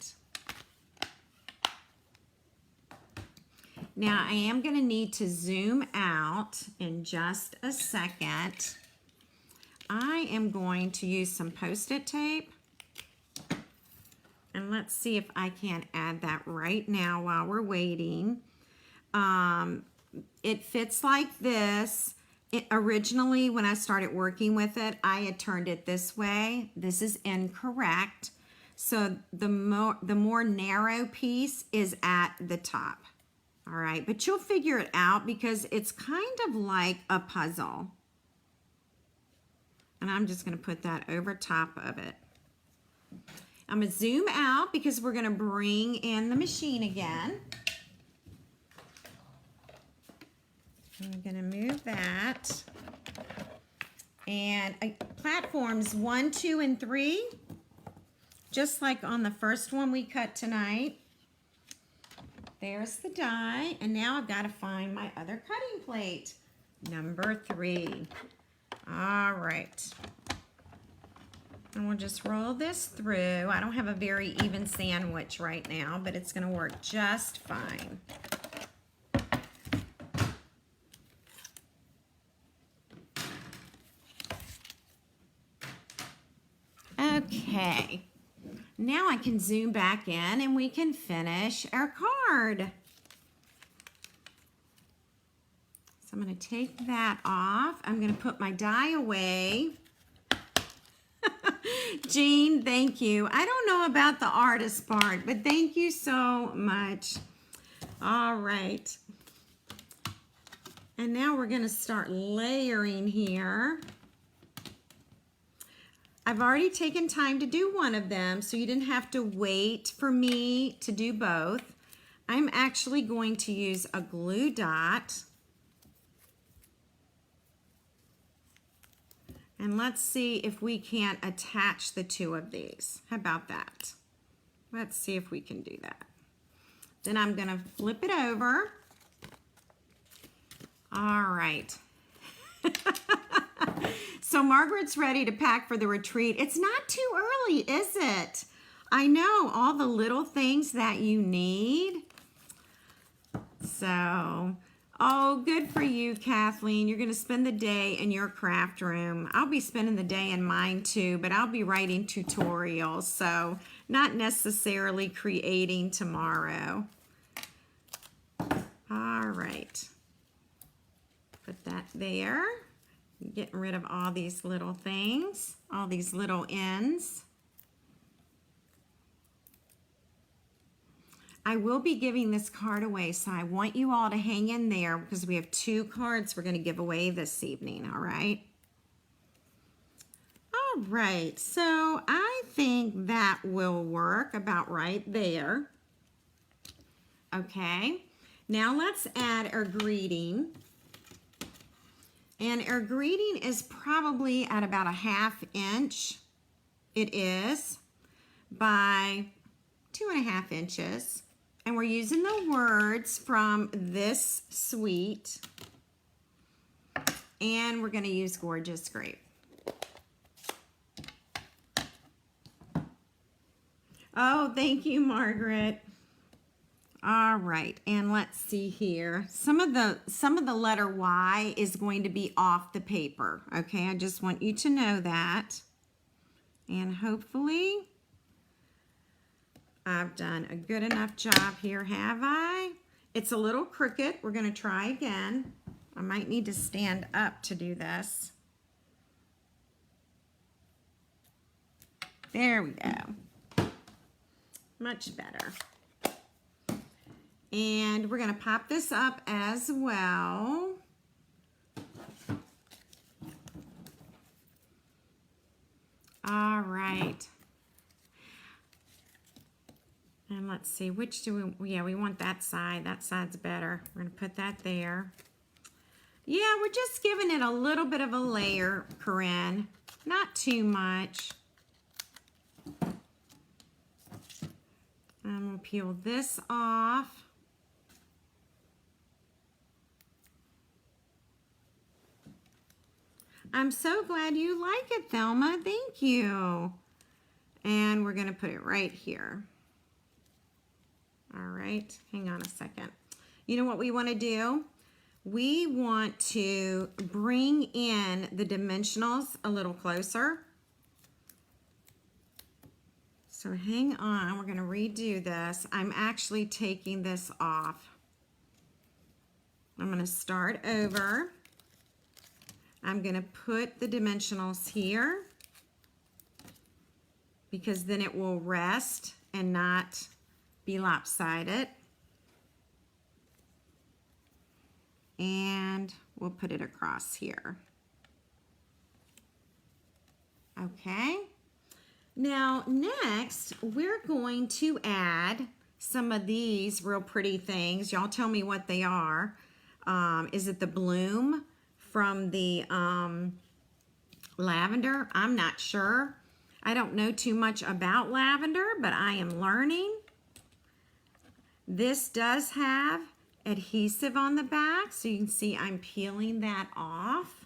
Now I am going to need to zoom out in just a second. I am going to use some Post-it tape, and let's see if I can add that right now while we're waiting. It fits like this. Originally, when I started working with it, I had turned it this way. This is incorrect. So the more narrow piece is at the top. All right, but you'll figure it out because it's kind of like a puzzle. And I'm just going to put that over top of it. I'm going to zoom out because we're going to bring in the machine again. I'm going to move that. And platforms 1, 2, and 3, just like on the first one we cut tonight. There's the die, and now I've got to find my other cutting plate, number 3. All right. And we'll just roll this through. I don't have a very even sandwich right now, but it's going to work just fine. Okay. Now I can zoom back in and we can finish our card. So I'm going to take that off. I'm going to put my die away. Jean, thank you. I don't know about the artist part, but thank you so much. All right. And now we're going to start layering here. I've already taken time to do one of them, so you didn't have to wait for me to do both. I'm actually going to use a glue dot. And let's see if we can't attach the two of these. How about that? Let's see if we can do that. Then I'm going to flip it over. All right. So Margaret's ready to pack for the retreat. It's not too early, is it? I know, all the little things that you need. So, oh, good for you, Kathleen. You're going to spend the day in your craft room. I'll be spending the day in mine too, but I'll be writing tutorials, so not necessarily creating tomorrow. All right. Put that there. Getting rid of all these little things, all these little ends. I will be giving this card away, so I want you all to hang in there because we have 2 cards we're going to give away this evening, all right? All right, so I think that will work about right there. Okay, now let's add our greeting. And our greeting is probably at about a 1/2 inch. It is by 2.5 inches. And we're using the words from this suite. And we're going to use Gorgeous Grape. Oh, thank you, Margaret. All right, and let's see here. Some of the letter Y is going to be off the paper. Okay, I just want you to know that. And hopefully I've done a good enough job here, have I? It's a little crooked. We're going to try again. I might need to stand up to do this. There we go. Much better. And we're going to pop this up as well. All right. And let's see, which do we, yeah, we want that side. That side's better. We're going to put that there. Yeah, we're just giving it a little bit of a layer, Corinne. Not too much. And we'll peel this off. I'm so glad you like it, Thelma. Thank you. And we're going to put it right here. All right, hang on a second. You know what we want to do? We want to bring in the dimensionals a little closer. So hang on, we're going to redo this. I'm actually taking this off. I'm going to start over. I'm going to put the dimensionals here because then it will rest and not be lopsided. And we'll put it across here. Okay. Now next we're going to add some of these real pretty things. Y'all tell me what they are. Is it the bloom from the lavender? I'm not sure. I don't know too much about lavender, but I am learning. This does have adhesive on the back, so you can see I'm peeling that off.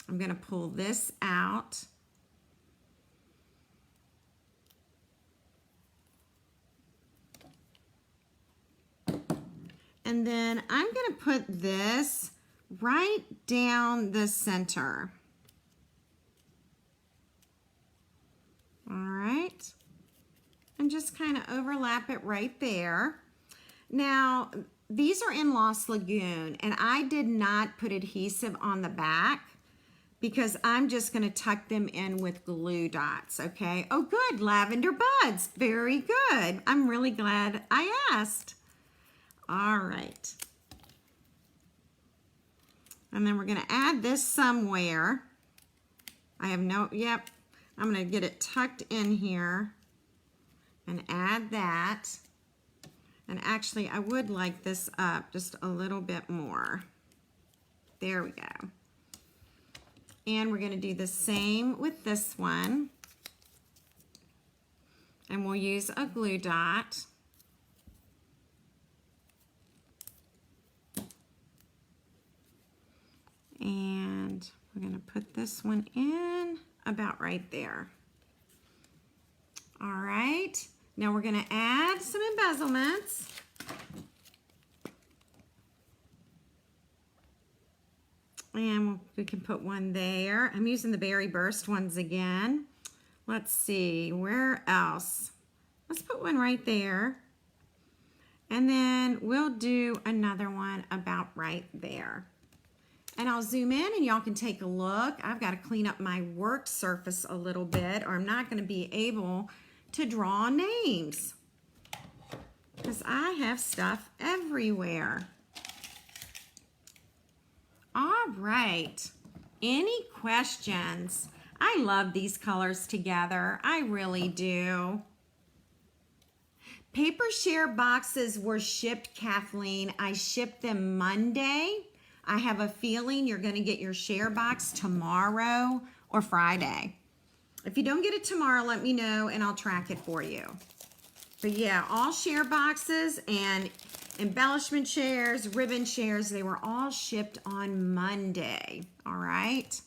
I'm going to pull this out. And then I'm going to put this right down the center. All right. And just kind of overlap it right there. Now, these are in Lost Lagoon, and I did not put adhesive on the back because I'm just going to tuck them in with glue dots, okay? Oh, good, lavender buds. Very good. I'm really glad I asked. All right. And then we're going to add this somewhere. I have no, yep. I'm going to get it tucked in here and add that. And actually, I would like this up just a little bit more. There we go. And we're going to do the same with this one. And we'll use a glue dot. And we're going to put this one in about right there. All right. Now we're going to add some embezzlements. And we can put one there. I'm using the Berry Burst ones again. Let's see, where else? Let's put one right there. And then we'll do another one about right there. And I'll zoom in and y'all can take a look. I've got to clean up my work surface a little bit, or I'm not going to be able to draw names because I have stuff everywhere. All right, any questions? I love these colors together. I really do. Paper share boxes were shipped, Kathleen. I shipped them Monday. I have a feeling you're going to get your share box tomorrow or Friday. If you don't get it tomorrow, let me know and I'll track it for you. But yeah, all share boxes and embellishment shares, ribbon shares, they were all shipped on Monday. All right.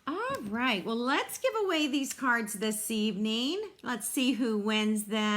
All right, well, let's give away these cards this evening. Let's see who wins them.